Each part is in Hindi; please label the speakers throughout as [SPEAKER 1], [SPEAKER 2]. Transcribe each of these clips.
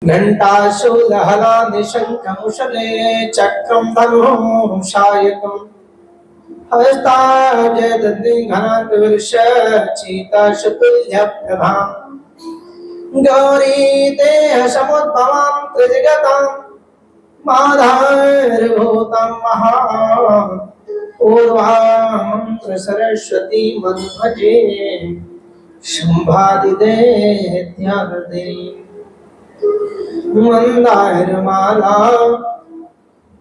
[SPEAKER 1] घंटाशूलहला निशंकमुशले चक्रं धनुः शायकम् हस्ताजदन्तिघनान्तविर्षचिताशतुल्यप्रभां गौरी देह समुद्भवां त्रिजगतां माधारभूतं महा पूर्वामन्त्र सरस्वती मन्मजे शम्भादिदेत्यागदेवी मंदारमाला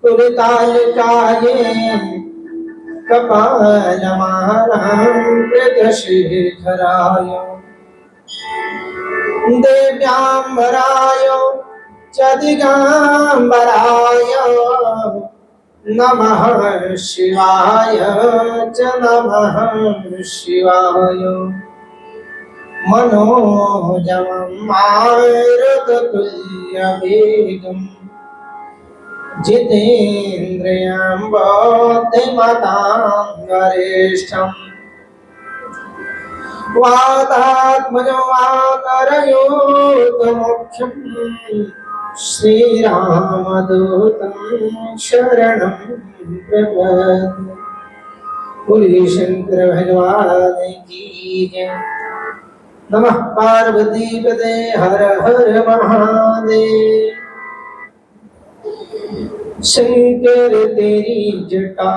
[SPEAKER 1] कुलतालकाये कपालमालां कृतशिखराय देव्याम्बराय च दिगम्बराय नमः शिवाय च नमः शिवाय मनोजवं मारुततुल्यवेगं जितेन्द्रियं बुद्धिमतां वरिष्ठं वातात्मजो वाकरयोतमुख्यं श्रीरामदूतं शरणं प्रपद्ये। बोलिए शंकर भगवान की जय। नमः पार्वती पते हर हर महादेव। शंकर तेरी जटा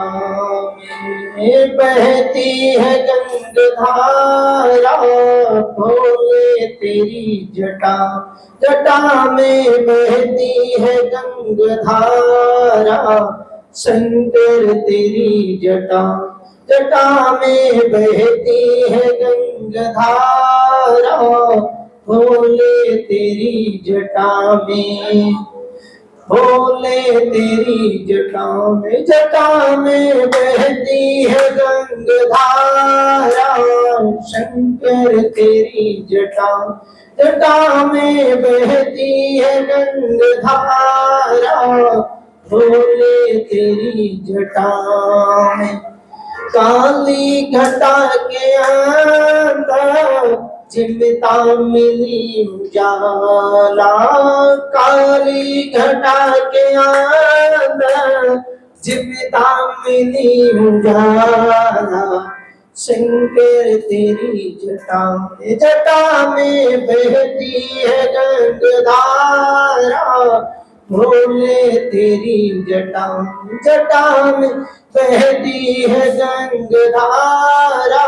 [SPEAKER 1] में बहती है गंगाधारा, भोले तेरी जटा जटा में बहती है गंगाधारा। शंकर तेरी जटा जटा में बहती है गंगाधारा, भोले तेरी जटा में भोले तेरी जटा में बहती है गंगाधारा। शंकर तेरी जटा में बहती है गंगाधारा, भोले तेरी जटा में काली घटा के अंदर चिमटा मिली उजाला। काली घटा के अंदर चिमटा मिली उजाला। शंकर तेरी जटा में बहती है गंगाधारा, भोले तेरी जटा में बहती है गंगाधारा।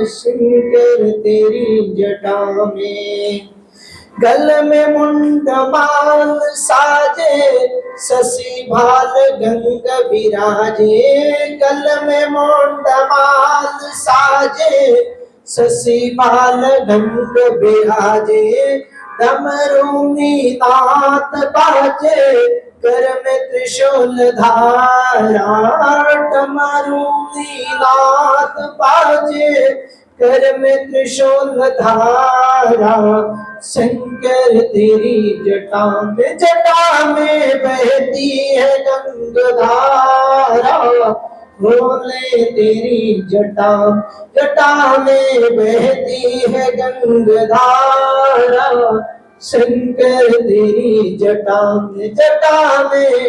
[SPEAKER 1] शंकर तेरी जटा में गल में मुंडमाल साजे, शशि भाल गंग विराजे। गल में मुंडमाल साजे, शशि भाल गंग विराजे। डमरूनी नाथ बाजे, कर में त्रिशूल धारा। डमरूनी नाथ बाजे, कर में त्रिशूल धारा। शंकर तेरी जटा में बहती है गंगाधारा, भोले तेरी जटा में बहती है गंगाधारा। शंकर तेरी जटा में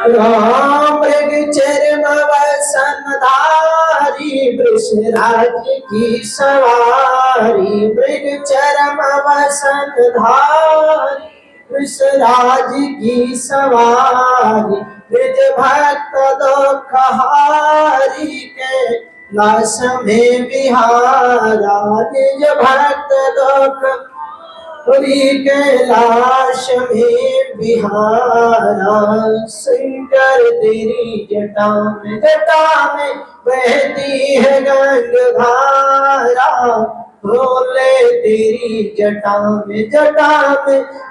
[SPEAKER 1] राम मृग चरम वसनधारी, वृषराज की सवारी। मृग चरम वसनधारी, वृषराज की सवारी। निज भक्त दुख हारी के लाश में विहारा। निज भक्त दुख हरि कैलाश में विहारा। शंकर तेरी जटा में बहती है गंगाधारा, भोले तेरी जटा में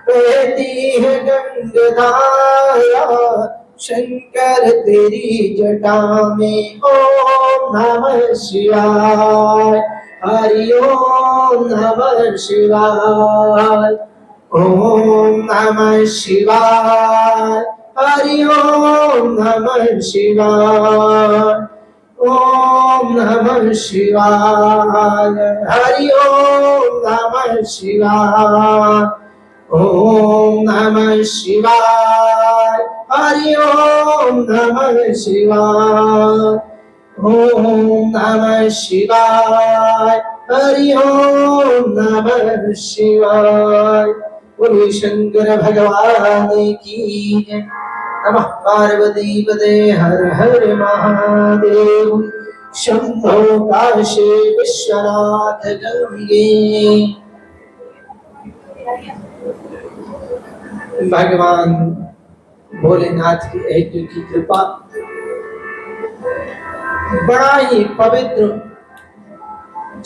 [SPEAKER 1] बहती है गंगाधारा। शंकर तेरी जटा में ओम नमः शिवाय, हरि ओम नमः शिवाय। ओम नमः शिवाय, हरि ओम नमः शिवाय। ओम नमः शिवाय। हरि ओम नमः शिवाय। ओम नमः शिवाय। हरि ओम नमः शिवाय। ओम नमः शिवाय। हरि ओम नमः शिवाय। बोलिए शंकर भगवान की जय। नमः पार्वती पते हर हर महादेव। शंभो काशी विश्वनाथ गंगे। भगवान भोलेनाथ की ऐसी की कृपा, बड़ा ही पवित्र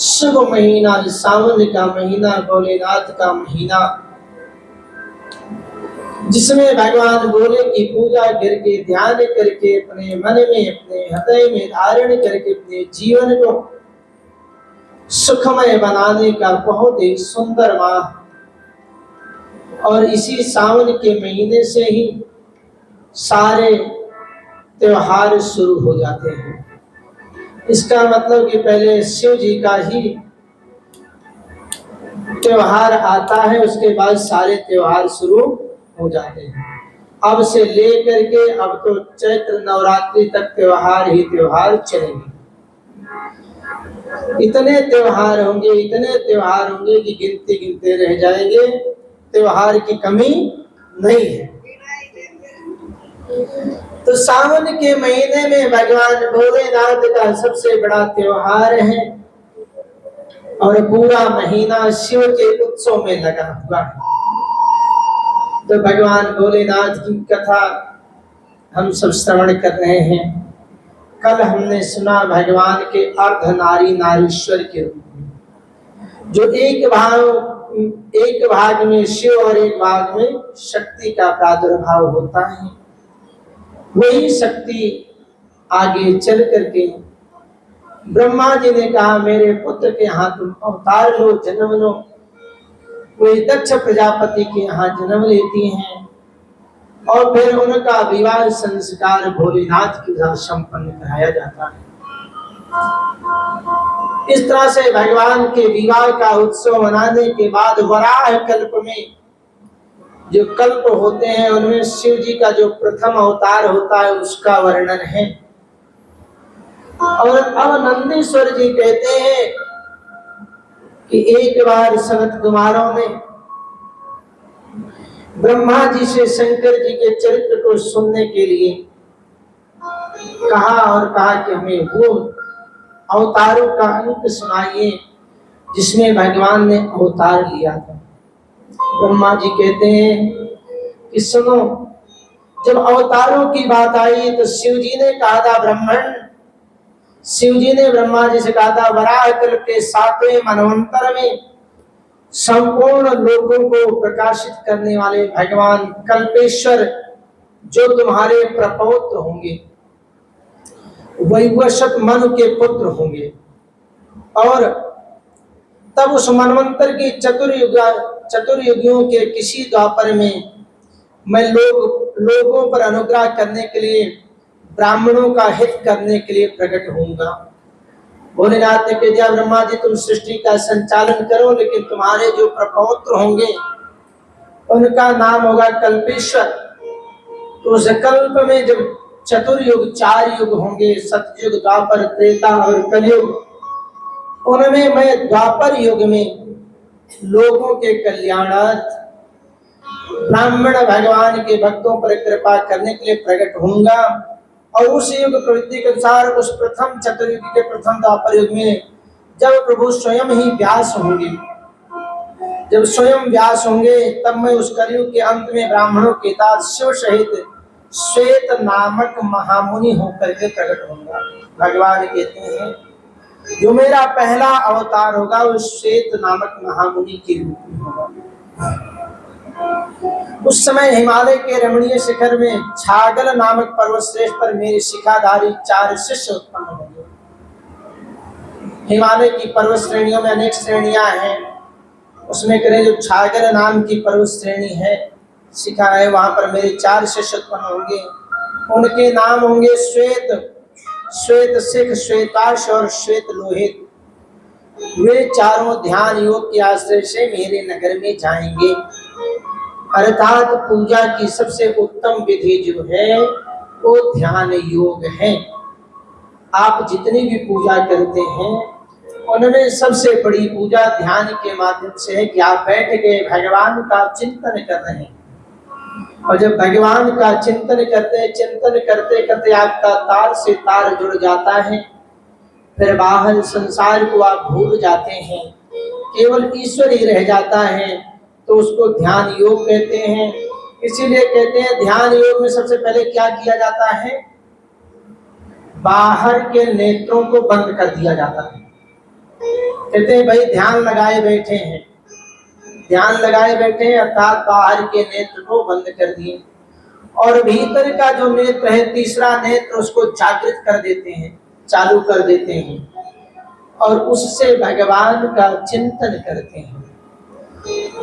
[SPEAKER 1] शुभ महीना, सावन का महीना, भोलेनाथ का महीना, जिसमें भगवान भोले की पूजा करके, ध्यान करके, अपने मन में, अपने हृदय में धारण करके अपने जीवन को सुखमय बनाने का बहुत ही सुंदर माह। और इसी सावन के महीने से ही सारे त्योहार शुरू हो जाते हैं। इसका मतलब कि पहले शिव जी का ही त्योहार आता है, उसके बाद सारे त्योहार शुरू हो जाते हैं। अब से लेकर के अब तो चैत्र नवरात्रि तक त्योहार ही त्योहार चलेंगे। इतने त्योहार होंगे, इतने त्योहार होंगे कि गिनते गिनते रह जाएंगे। त्योहार की कमी नहीं है। तो सावन के महीने में भगवान भोलेनाथ का सबसे बड़ा त्योहार है और पूरा महीना शिव के उत्सव में लगा हुआ है। तो भगवान भोलेनाथ की कथा हम सब श्रवण कर रहे हैं। कल हमने सुना भगवान के अर्ध नारी नारीश्वर के रूप में, जो एक भाग में शिव और एक भाग में शक्ति का प्रादुर्भाव होता है। वही शक्ति आगे चल करके ब्रह्मा जी ने कहा, मेरे पुत्र के यहाँ तुम अवतार लो, जन्म लो। वे दक्ष प्रजापति के यहाँ जन्म लेती हैं और फिर उनका विवाह संस्कार भोलेनाथ के साथ संपन्न कराया जाता है। इस तरह से भगवान के विवाह का उत्सव मनाने के बाद वराह कल्प में जो कल्प होते हैं, उनमें शिव जी का जो प्रथम अवतार होता है उसका वर्णन है। और अब नंदीश्वर जी कहते हैं कि एक बार सनत कुमारों ने ब्रह्मा जी से शंकर जी के चरित्र को सुनने के लिए कहा और कहा कि हमें वो अवतारों का अंक सुनाइए जिसमें भगवान ने अवतार लिया था। ब्रह्मा जी कहते हैं कि सुनो, जब अवतारों की बात आई तो शिव जी ने कहा था ब्राह्मण, शिव जी ने ब्रह्मा जी से कहा था वराह कल्प के 7वें मनवंतर में संपूर्ण लोगों को प्रकाशित करने वाले भगवान कल्पेश्वर जो तुम्हारे प्रपौत्र होंगे, वैवस्वत मनु के पुत्र होंगे। और तब उस मनवंतर की चतुर्युगियों के किसी द्वापर में मैं लोगों पर अनुग्रह करने के लिए, ब्राह्मणों का हित करने के लिए प्रकट होऊंगा। भोलेनाथ ने कह दिया, ब्रह्मा जी तुम सृष्टि का संचालन करो, लेकिन तुम्हारे जो प्रपौत्र होंगे उनका नाम होगा कल्पेश्वर। तो उस कल्प में जब चतुर्युग 4 युग होंगे, सतयुग, द्वापर, त्रेता और कलयुग, उनमें मैं द्वापर युग में लोगों के कल्याणार्थ ब्राह्मण भगवान के भक्तों पर कृपा करने के लिए प्रकट होऊंगा। और उस युग प्रवृत्ति के अनुसार उस प्रथम चतुर्युग के प्रथम द्वापर युग में जब प्रभु स्वयं ही व्यास होंगे, जब स्वयं व्यास होंगे, तब मैं उस कलयुग के अंत में ब्राह्मणों के साथ शिव सहित श्वेत नामक महामुनि होकर के प्रकट होऊंगा। भगवान कहते हैं जो मेरा पहला अवतार होगा वो श्वेत नामक महामुनि के रूप में होगा। उस समय हिमालय के रमणीय शिखर में छागल नामक पर्वत श्रेष्ठ पर मेरे शिखाधारी 4 शिष्य उत्पन्न होंगे। हिमालय की पर्वत श्रेणियों में अनेक श्रेणियां हैं, उसमें करें जो छागल नाम की पर्वत श्रेणी है, शिखा है, वहां पर मेरे 4 शिष्य उत्पन्न होंगे। उनके नाम होंगे श्वेत, श्वेत सिख, श्वेताश और श्वेत लोहित, वे चारों ध्यान योग के आश्रय से मेरे नगर में जाएंगे। अर्थात पूजा की सबसे उत्तम विधि जो है वो ध्यान योग है। आप जितनी भी पूजा करते हैं उनमें सबसे बड़ी पूजा ध्यान के माध्यम से है कि आप बैठ के भगवान का चिंतन कर रहे हैं। और जब भगवान का चिंतन करते करते आपका तार से तार जुड़ जाता है, फिर बाहर संसार को आप भूल जाते हैं, केवल ईश्वर ही रह जाता है, तो उसको ध्यान योग कहते हैं। इसीलिए कहते हैं ध्यान योग में सबसे पहले क्या किया जाता है, बाहर के नेत्रों को बंद कर दिया जाता है। कहते हैं भाई ध्यान लगाए बैठे हैं, ध्यान लगाए बैठे हैं अर्थात बाहर के नेत्र को बंद कर दिए और भीतर का जो नेत्र है, तीसरा नेत्र, उसको जागृत कर देते हैं, चालू कर देते हैं और उससे भगवान का चिंतन करते हैं।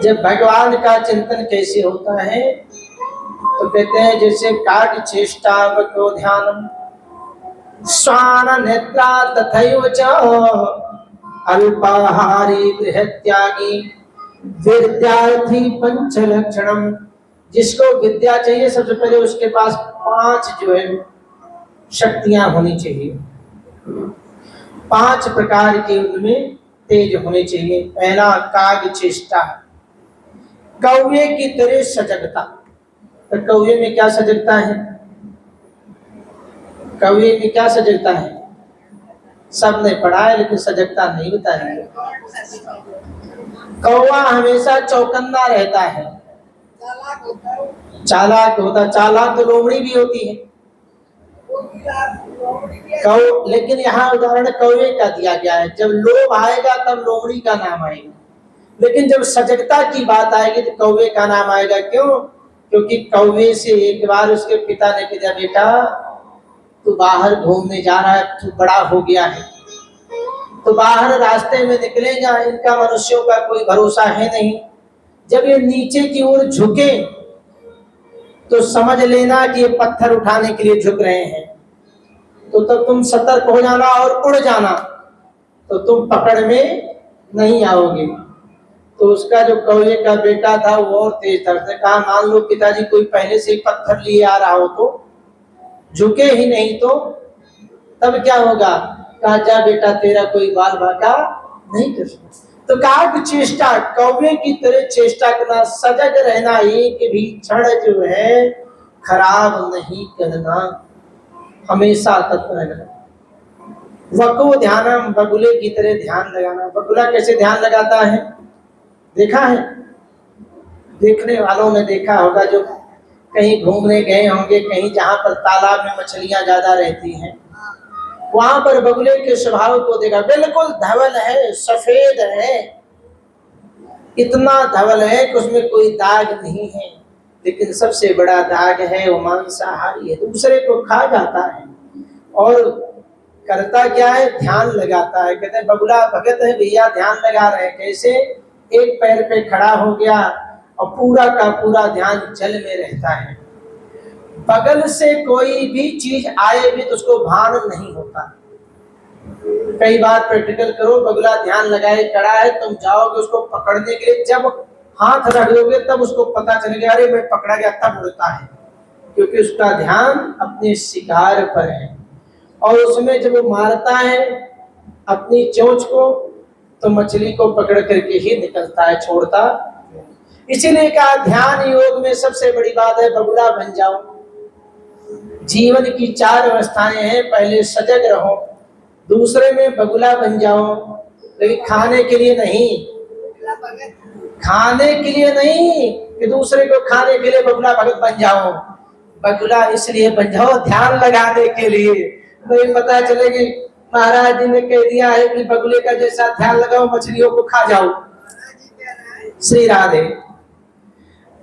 [SPEAKER 1] जब भगवान का चिंतन कैसे होता है तो कहते हैं जैसे काग चेष्टा वक्रो ध्यानम श्वान नेत्रा तथैव च अल्पाहारी गृहत्यागी विद्यार्थी पंच लक्षणम। जिसको विद्या चाहिए सबसे पहले उसके पास 5 जो है शक्तियां होनी चाहिए, 5 प्रकार के उनमें तेज होने चाहिए। पहला काग चेष्टा, कौवे की तरह सजगता। तो कौवे में क्या सजगता है, कौवे में क्या सजगता है, सबने पढ़ा है लेकिन सजगता नहीं बताएंगे। कौवा हमेशा चौकन्ना रहता है, चालाक होता, चालाक तो लोमड़ी भी होती है। लेकिन यहाँ उदाहरण कौवे का दिया गया है। जब लोभ आएगा तब लोमड़ी का नाम आएगा, लेकिन जब सजगता की बात आएगी तो कौवे का नाम आएगा। क्यों? क्योंकि कौवे से एक बार उसके पिता ने कहा बेटा तू बाहर घूमने जा रहा है, तू बड़ा हो गया है, तो बाहर रास्ते में निकलेगा, इनका मनुष्यों का कोई भरोसा है नहीं। जब ये नीचे की ओर झुके तो समझ लेना कि ये पत्थर उठाने के लिए झुक रहे हैं, तो तब तुम सतर्क हो जाना और उड़ जाना, तो तुम पकड़ में नहीं आओगे। तो उसका जो कौवे का बेटा था वो और तेज था। उसने कहा मान लो पिताजी कोई पहले से ही पत्थर लिए आ रहा हो तो झुके ही नहीं तो तब क्या होगा? कहा जा बेटा तेरा कोई बाल बाका नहीं कर सकता। तो कहा कि चेष्टा, कौवे की तरह चेष्टा करना, सजग रहना, एक भी क्षण जो है खराब नहीं करना, हमेशा तत्पर रहना। वको ध्यानम, बगुले की तरह ध्यान लगाना। बगुला कैसे ध्यान लगाता है देखा है? देखने वालों ने देखा होगा जो कहीं घूमने गए होंगे, कहीं जहां पर तालाब में मछलियां ज्यादा रहती हैं, वहां पर बगुले के स्वभाव को देखा, बिल्कुल धवल है, सफेद है, इतना धवल है कि उसमें कोई दाग नहीं है, लेकिन सबसे बड़ा दाग है वो मांसाहारी है, दूसरे को खा जाता है। और करता क्या है? ध्यान लगाता है। कहते हैं बगुला भगत है भैया, ध्यान लगा रहे हैं। कैसे? एक पैर पे खड़ा हो गया और पूरा का पूरा ध्यान जल में रहता है। बगल से कोई भी चीज आए भी तो उसको भान नहीं होता। कई बार प्रैक्टिकल करो, बगुला ध्यान लगाए खड़ा है, तुम जाओगे उसको पकड़ने के लिए, जब हाथ रख दोगे तब उसको पता चलेगा अरे मैं पकड़ा गया, तब उड़ता है, क्योंकि उसका ध्यान अपने शिकार पर है। और उसमें जब वो मारता है अपनी चोंच को तो मछली को पकड़ करके ही निकलता है, छोड़ता। इसीलिए कहा ध्यान योग में सबसे बड़ी बात है बगुला बन जाओ। जीवन की 4 अवस्थाएं हैं, पहले सजग रहो, दूसरे में बगुला बन जाओ, लेकिन खाने के लिए नहीं, खाने के लिए नहीं कि दूसरे को खाने के लिए बगुला भगत बन जाओ। बगुला इसलिए बन जाओ ध्यान लगाने के लिए। नहीं पता चले कि महाराज जी ने कह दिया है कि बगुले का जैसा ध्यान लगाओ मछलियों को खा जाओ। श्री राधे।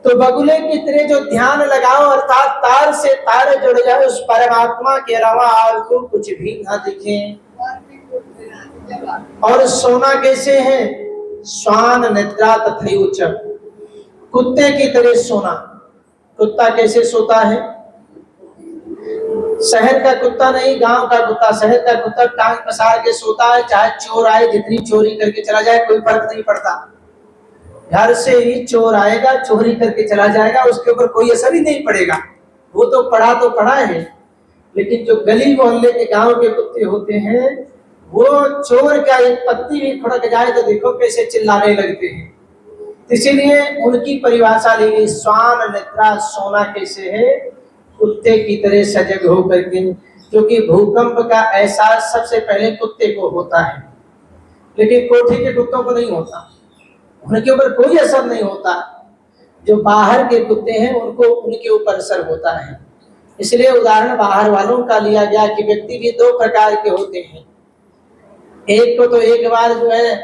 [SPEAKER 1] तो बगुले की तरह जो ध्यान लगाओ अर्थात तार से तार जुड़ जाए, उस परमात्मा के अलावा आपको कुछ भी ना दिखे। और सोना कैसे है? श्वान निद्रा तथैव, कुत्ते की तरह सोना। कुत्ता कैसे सोता है? शहर का कुत्ता नहीं, गांव का कुत्ता। शहर का कुत्ता टांग पसार के सोता है, चाहे चोर आए जितनी चोरी करके चला जाए कोई फर्क नहीं पड़ता। घर से ही चोर आएगा, चोरी करके चला जाएगा, उसके ऊपर कोई असर ही नहीं पड़ेगा। वो तो पड़ा है। लेकिन जो गली मोहल्ले के गांव के कुत्ते होते हैं, वो चोर का एक पत्ती भी खुड़क जाए तो देखो कैसे चिल्लाने लगते हैं। इसीलिए उनकी परिभाषा ली गई, स्वान निद्रा, सोना कैसे है, कुत्ते की तरह सजग होकर के। क्योंकि भूकंप का एहसास सबसे पहले कुत्ते को होता है, लेकिन कोठी के कुत्तों को नहीं होता, उनके ऊपर कोई असर नहीं होता। जो बाहर के कुत्ते हैं उनको उनके ऊपर असर होता है। इसलिए उदाहरण बाहर वालों का लिया गया कि व्यक्ति भी दो प्रकार के होते हैं। एक को तो एक बार जो है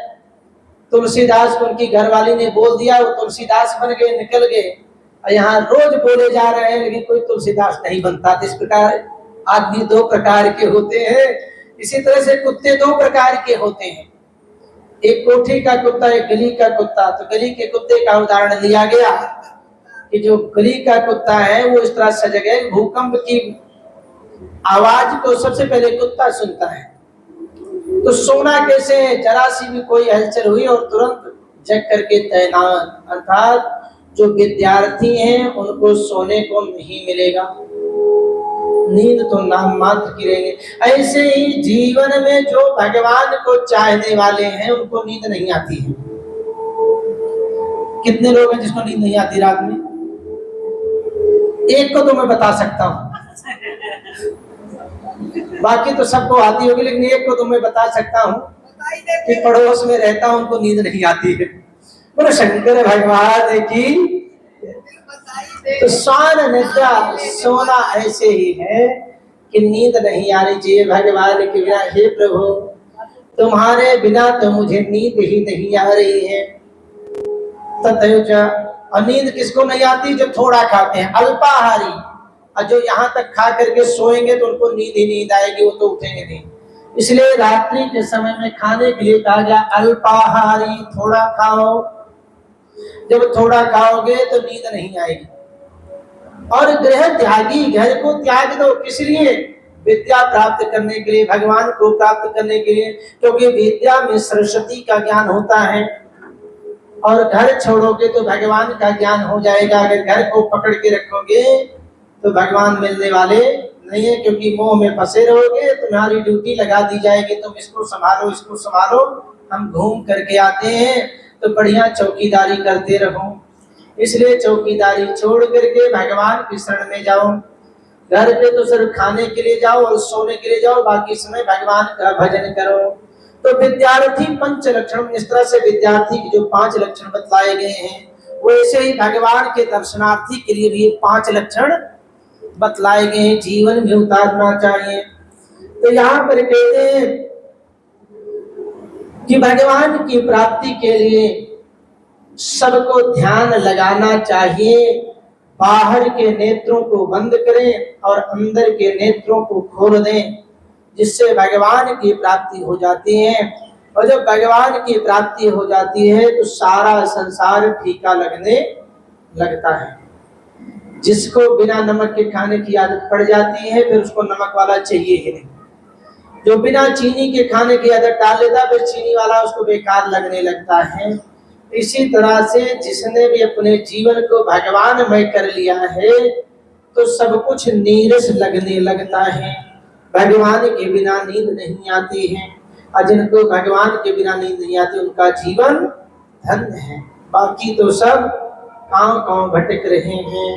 [SPEAKER 1] तुलसीदास को उनकी घरवाली ने बोल दिया, वो तुलसीदास बन गए, निकल गए, और यहाँ रोज बोले जा रहे हैं लेकिन कोई तुलसीदास नहीं बनता। इस प्रकार आदमी दो प्रकार के होते हैं। इसी तरह से कुत्ते दो प्रकार के होते हैं, एक कोठी का कुत्ता, एक गली का कुत्ता। तो गली के कुत्ते का उदाहरण लिया गया कि जो गली का कुत्ता है वो इस तरह सजग है, भूकंप की आवाज को सबसे पहले कुत्ता सुनता है। तो सोना कैसे है, जरा सी भी कोई हलचल हुई और तुरंत जग करके तैनात। अर्थात जो विद्यार्थी हैं उनको सोने को नहीं मिलेगा, नींद तो नाम मात्र की रहेंगे। ऐसे ही जीवन में जो भगवान को चाहने वाले हैं उनको नींद नहीं आती है। कितने लोग हैं जिसको नींद नहीं आती रात में? एक को तो मैं बता सकता हूँ, बाकी तो सबको आती होगी, लेकिन एक को तो मैं बता सकता हूँ कि पड़ोस में रहता हूँ, उनको नींद नहीं आती है। बोलो शंकर भगवान की। तो स्वान निद्रा, सोना ऐसे ही है कि नींद नहीं आनी चाहिए भगवान के बिना। हे प्रभु, तुम्हारे बिना तो मुझे नींद ही नहीं आ रही है। और नींद किसको नहीं आती? जो थोड़ा खाते हैं, अल्पाहारी। और जो यहाँ तक खा करके सोएंगे तो उनको नींद ही नींद आएगी, वो तो उठेंगे नहीं। इसलिए रात्रि के समय में खाने के लिए कहा गया अल्पाहारी, थोड़ा खाओ। जब थोड़ा खाओगे तो नींद नहीं आएगी। और गृह त्यागी, घर को त्याग दो। किस लिए? विद्या प्राप्त करने के लिए, भगवान को प्राप्त करने के लिए। क्योंकि विद्या में सरस्वती का ज्ञान होता है, और घर छोड़ोगे तो भगवान का ज्ञान हो जाएगा। अगर घर को पकड़ के रखोगे तो भगवान मिलने वाले नहीं है, क्योंकि मोह में फंसे रहोगे। तुम्हारी ड्यूटी लगा दी जाएगी, तुम इसको संभालो, इसको संभालो। हम घूम करके आते हैं तो बढ़िया चौकीदारी करते रहो। इसलिए चौकीदारी छोड़ करके भगवान की शरण में जाओ। घर पे तो सिर्फ खाने के लिए जाओ और सोने के लिए जाओ, बाकी समय भगवान का भजन करो। तो विद्यार्थी पंच लक्षण, इस तरह से विद्यार्थी के जो 5 लक्षण बतलाए गए हैं, वो ऐसे ही भगवान के दर्शनार्थी के लिए भी 5 लक्षण बतलाए गए हैं, जीवन में उतारना चाहिए। तो यहाँ पर कहते हैं कि भगवान की प्राप्ति के लिए सबको ध्यान लगाना चाहिए। बाहर के नेत्रों को बंद करें और अंदर के नेत्रों को खोल दें, जिससे भगवान की प्राप्ति हो जाती है। और जब भगवान की प्राप्ति हो जाती है तो सारा संसार फीका लगने लगता है। जिसको बिना नमक के खाने की आदत पड़ जाती है, फिर उसको नमक वाला चाहिए ही नहीं। जो बिना चीनी के खाने की आदत डाल लेता है, फिर चीनी वाला उसको बेकार लगने लगता है। इसी तरह से जिसने भी अपने जीवन को भगवानमय कर लिया है तो सब कुछ नीरस लगने लगता है। भगवान के बिना नींद नहीं आती है, और जिनको भगवान के बिना नींद नहीं आती उनका जीवन धन्य है। बाकी तो सब कांव भटक रहे हैं।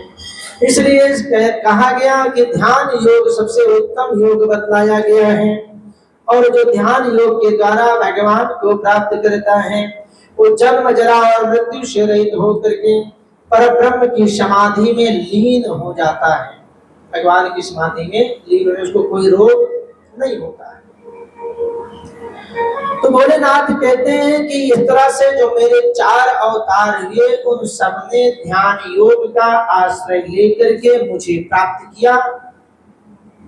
[SPEAKER 1] इसलिए कहा गया कि ध्यान योग सबसे उत्तम योग बतलाया गया है। और जो ध्यान योग के द्वारा भगवान को प्राप्त करता है वो जन्म जरा और मृत्यु से रहित होकर के परब्रह्म की समाधि में लीन हो जाता है। भगवान की समाधि में लीन होने, उसको कोई रोग नहीं होता है। तो भोलेनाथ कहते हैं कि इस तरह से जो मेरे 4 अवतार हुए उन सब ने ध्यान योग का आश्रय लेकर के मुझे प्राप्त किया।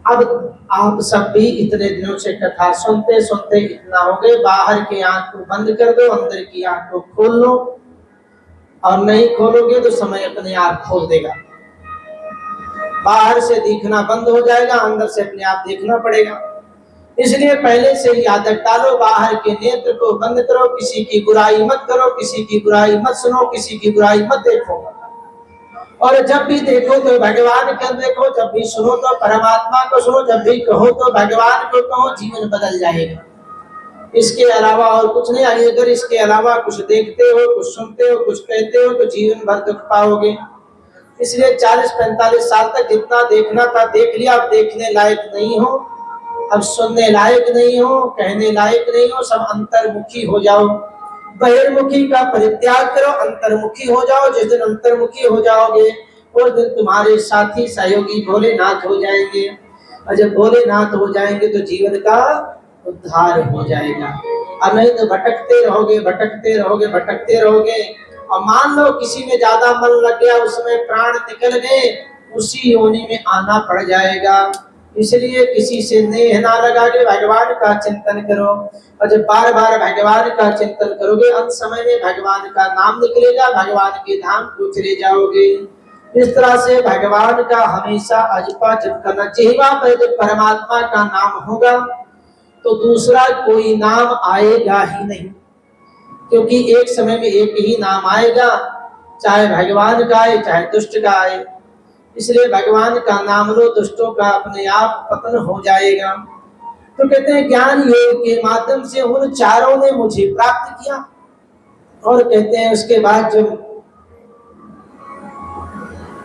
[SPEAKER 1] अब आप सब भी इतने दिनों से कथा सुनते सुनते इतना हो गए, बाहर की आंख को बंद कर दो, अंदर की आंख को खोल लो। और नहीं खोलोगे तो समय अपने आप खोल देगा। बाहर से दिखना बंद हो जाएगा, अंदर से अपने आप देखना पड़ेगा। इसलिए पहले से ही आदत डालो, बाहर के नेत्र को बंद करो, किसी की बुराई मत करो, किसी की बुराई मत सुनो, किसी की बुराई मत देखो। और जब भी देखो तो भगवान को देखो, जब भी सुनो तो परमात्मा को सुनो, जब भी कहो तो भगवान को कहो, जीवन बदल जाएगा। इसके अलावा और कुछ नहीं। अगर इसके अलावा कुछ देखते हो, कुछ सुनते हो, कुछ कहते हो तो जीवन भर दुख पाओगे। इसलिए 40-45 साल तक जितना देखना था देख लिया, अब देखने लायक नहीं हो, अब सुनने लायक नहीं हो, कहने लायक नहीं हो, सब अंतर्मुखी हो जाओ। बहिर्मुखी का परित्याग करो, अंतर्मुखी हो जाओ। जिस दिन अंतर्मुखी हो जाओगे उस दिन तुम्हारे साथी सहयोगी भोलेनाथ हो जाएंगे, और जब भोलेनाथ हो जाएंगे तो जीवन का उद्धार हो जाएगा। और नहीं तो भटकते रहोगे, भटकते रहोगे, भटकते रहोगे। और मान लो किसी में ज्यादा मन लग गया, उसमें प्राण निकल गए, उसी योनि में आना पड़ जाएगा। इसलिए किसी से नेह ना लगा के भगवान का चिंतन करो, और जब बार बार भगवान का चिंतन करोगे अंत समय में भगवान का नाम निकलेगा, भगवान के धाम को चले जाओगे। इस तरह से भगवान का हमेशा अजपा जप करना चाहिए। पर जब परमात्मा का नाम होगा तो दूसरा कोई नाम आएगा ही नहीं, क्योंकि एक समय में एक ही नाम आएगा, चाहे भगवान का आए चाहे दुष्ट का आए। इसलिए भगवान का नाम लो, दुष्टों का अपने आप पतन हो जाएगा। तो कहते हैं ज्ञान योग के माध्यम से उन चारों ने मुझे प्राप्त किया। और कहते हैं उसके बाद जब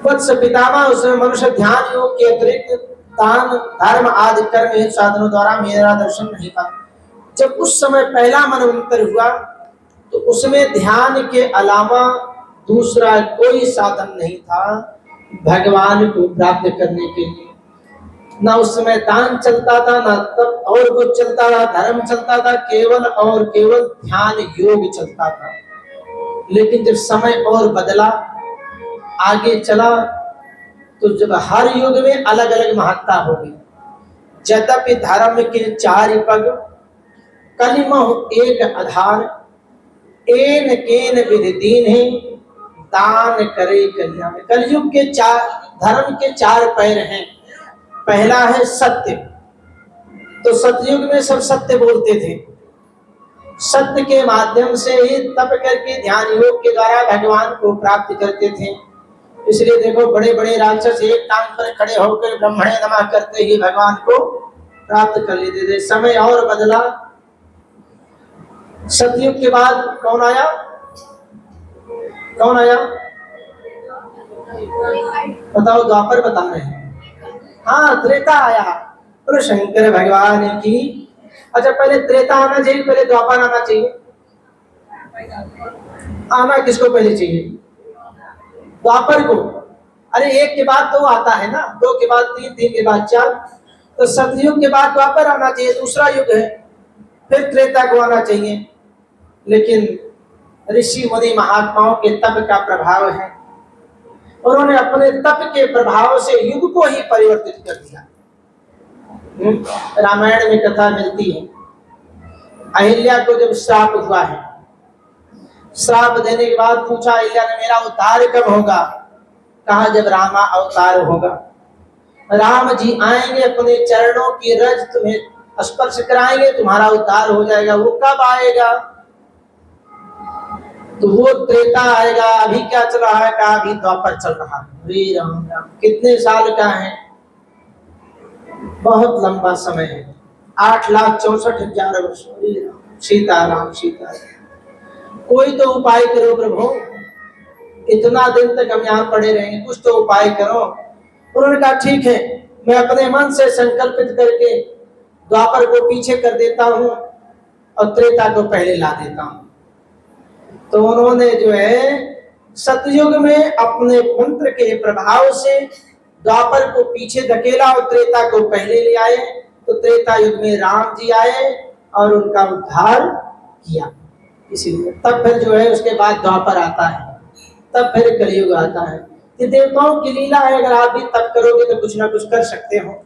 [SPEAKER 1] वत्स पितामह, उसमें मनुष्य ध्यान योग के अतिरिक्त दान धर्म आदि कर्म साधनों द्वारा मेरा दर्शन नहीं पाया। जब उस समय पहला मनवंतर हुआ तो उसमें ध्यान के अलावा दूसरा कोई साधन नहीं था भगवान को प्राप्त करने के लिए। ना उस समय दान चलता था, ना तब और कुछ चलता था, धर्म चलता था, केवल और केवल ध्यान योग चलता था। लेकिन जब समय और बदला, आगे चला, तो जब हर युग में अलग अलग महत्ता होगी। यद्यपि धर्म के 4 पग, कलिमह एक आधार, एन केन विधि दीन है, दान करे कल्याण। कलयुग के 4 धर्म के 4 पैर हैं। पहला है सत्य, तो सतयुग में सब सत्य बोलते थे, सत्य के माध्यम से ही तप करके ध्यान योग के द्वारा भगवान को प्राप्त करते थे। इसलिए देखो बड़े बड़े राक्षस एक टांग पर खड़े होकर ब्रह्मणे नमः करते ही भगवान को प्राप्त कर लेते थे। समय और बदला, सतयुग के बाद कौन आया? कौन आया बताओ? द्वापर बता रहे हैं। हाँ, त्रेता आया। बोलो शंकर भगवान की। अच्छा, पहले त्रेता आना चाहिए, पहले द्वापर आना चाहिए? आना किसको पहले चाहिए? द्वापर को। अरे एक के बाद 2 आता है ना, 2 के बाद 3, 3 के बाद 4, तो सतयुग के बाद द्वापर आना चाहिए, दूसरा युग है। फिर त्रेता को आना चाहिए। लेकिन ऋषि मुनि महात्माओं के तप का प्रभाव है, उन्होंने अपने तप के प्रभाव से युग को ही परिवर्तित कर दिया। रामायण में कथा मिलती है, अहिल्या को जब श्राप हुआ है, श्राप देने के बाद पूछा अहिल्या ने मेरा उद्धार कब होगा? कहा जब रामा अवतार होगा, राम जी आएंगे, अपने चरणों की रज तुम्हें स्पर्श कराएंगे, तुम्हारा उद्धार हो जाएगा। वो कब आएगा? तो वो त्रेता आएगा। अभी क्या चल रहा है? कहा अभी द्वापर चल रहा है। अरे राम राम, कितने साल का है? बहुत लंबा समय है, 8,64,000 वर्ष। सीताराम सीताराम। कोई तो उपाय करो प्रभु, इतना दिन तक हम यहाँ पड़े रहेंगे, कुछ तो उपाय करो। उन्होंने कहा ठीक है, मैं अपने मन से संकल्पित करके द्वापर को पीछे कर देता हूँ और त्रेता को पहले ला देता हूँ। तो उन्होंने जो है सतयुग में अपने मंत्र के प्रभाव से द्वापर को पीछे धकेला और त्रेता को पहले ले आए। तो त्रेता युग में राम जी आए और उनका उद्धार किया। इसीलिए तब फिर जो है उसके बाद द्वापर आता है, तब फिर कलयुग आता है। ये देवताओं की लीला है। अगर आप भी तप करोगे तो कुछ ना कुछ कर सकते हो,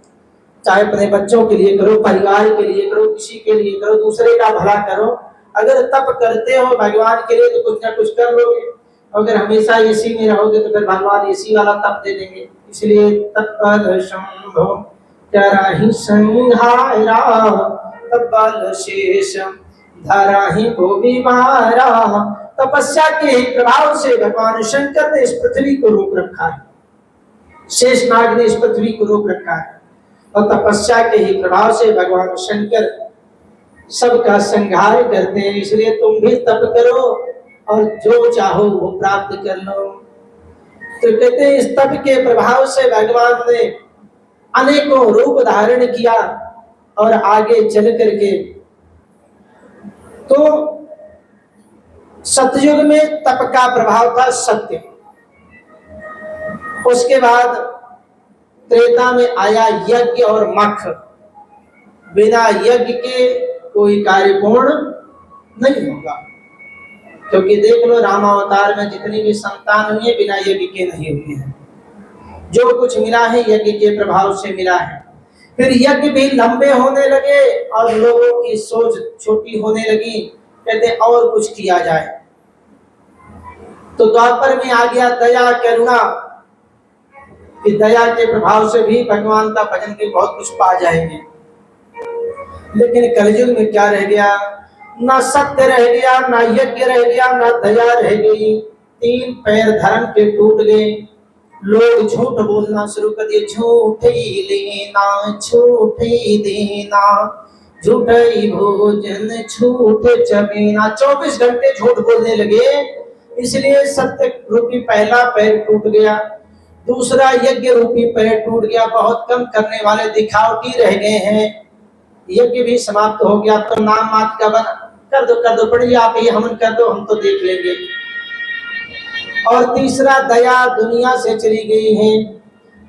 [SPEAKER 1] चाहे अपने बच्चों के लिए करो, परिवार के लिए करो, किसी के लिए करो, दूसरे का भला करो। अगर तप करते हो भगवान के लिए तो कुछ ना कुछ कर लोगे। अगर हमेशा एसी में रहोगे तो फिर भगवान एसी वाला तप दे देंगे। इसलिए तत्पल शंभो कराहि संहारा, तत्पल शेष धराहि भुवि मारा। तपस्या के ही प्रभाव से भगवान शंकर ने इस पृथ्वी को रोक रखा है, शेषनाग ने इस पृथ्वी को रोक रखा है, और तपस्या के ही प्रभाव से भगवान शंकर सबका संहार करते हैं। इसलिए तुम भी तप करो और जो चाहो वो प्राप्त कर लो। तो कहते हैं इस तप के प्रभाव से भगवान ने अनेकों रूप धारण किया, और आगे चल करके तो सतयुग में तप का प्रभाव था सत्य। उसके बाद त्रेता में आया यज्ञ और मख। बिना यज्ञ के कोई कार्य पूर्ण नहीं होगा, क्योंकि देख लो रामावतार में जितनी भी संतान हुई है बिना यज्ञ के नहीं हुई है। जो कुछ मिला है यज्ञ के प्रभाव से मिला है। फिर यज्ञ भी लंबे होने लगे और लोगों की सोच छोटी होने लगी, कहते और कुछ किया जाए। तो द्वापर में आ गया दया करुणा, कि दया के प्रभाव से भी भगवान का भजन के बहुत कुछ पा जाएंगे। लेकिन कलयुग में क्या रह गया? ना सत्य रह गया, ना यज्ञ रह गया, ना दया रह गई। तीन पैर धर्म के टूट गए। लोग झूठ बोलना शुरू कर दिए, झूठ ही लेना, झूठ ही देना, झूठ ही भोजन, झूठ चबेना। 24 घंटे झूठ बोलने लगे, इसलिए सत्य रूपी पहला पैर टूट गया। दूसरा यज्ञ रूपी पैर टूट गया। बहुत कम करने वाले दिखावटी रह गए हैं। यज्ञ भी समाप्त हो गया। तो नाम मात्र का बना, कर दो पढ़िए आप, ये हवन कर दो, हम तो देख लेंगे। और तीसरा दया दुनिया से चली गई है।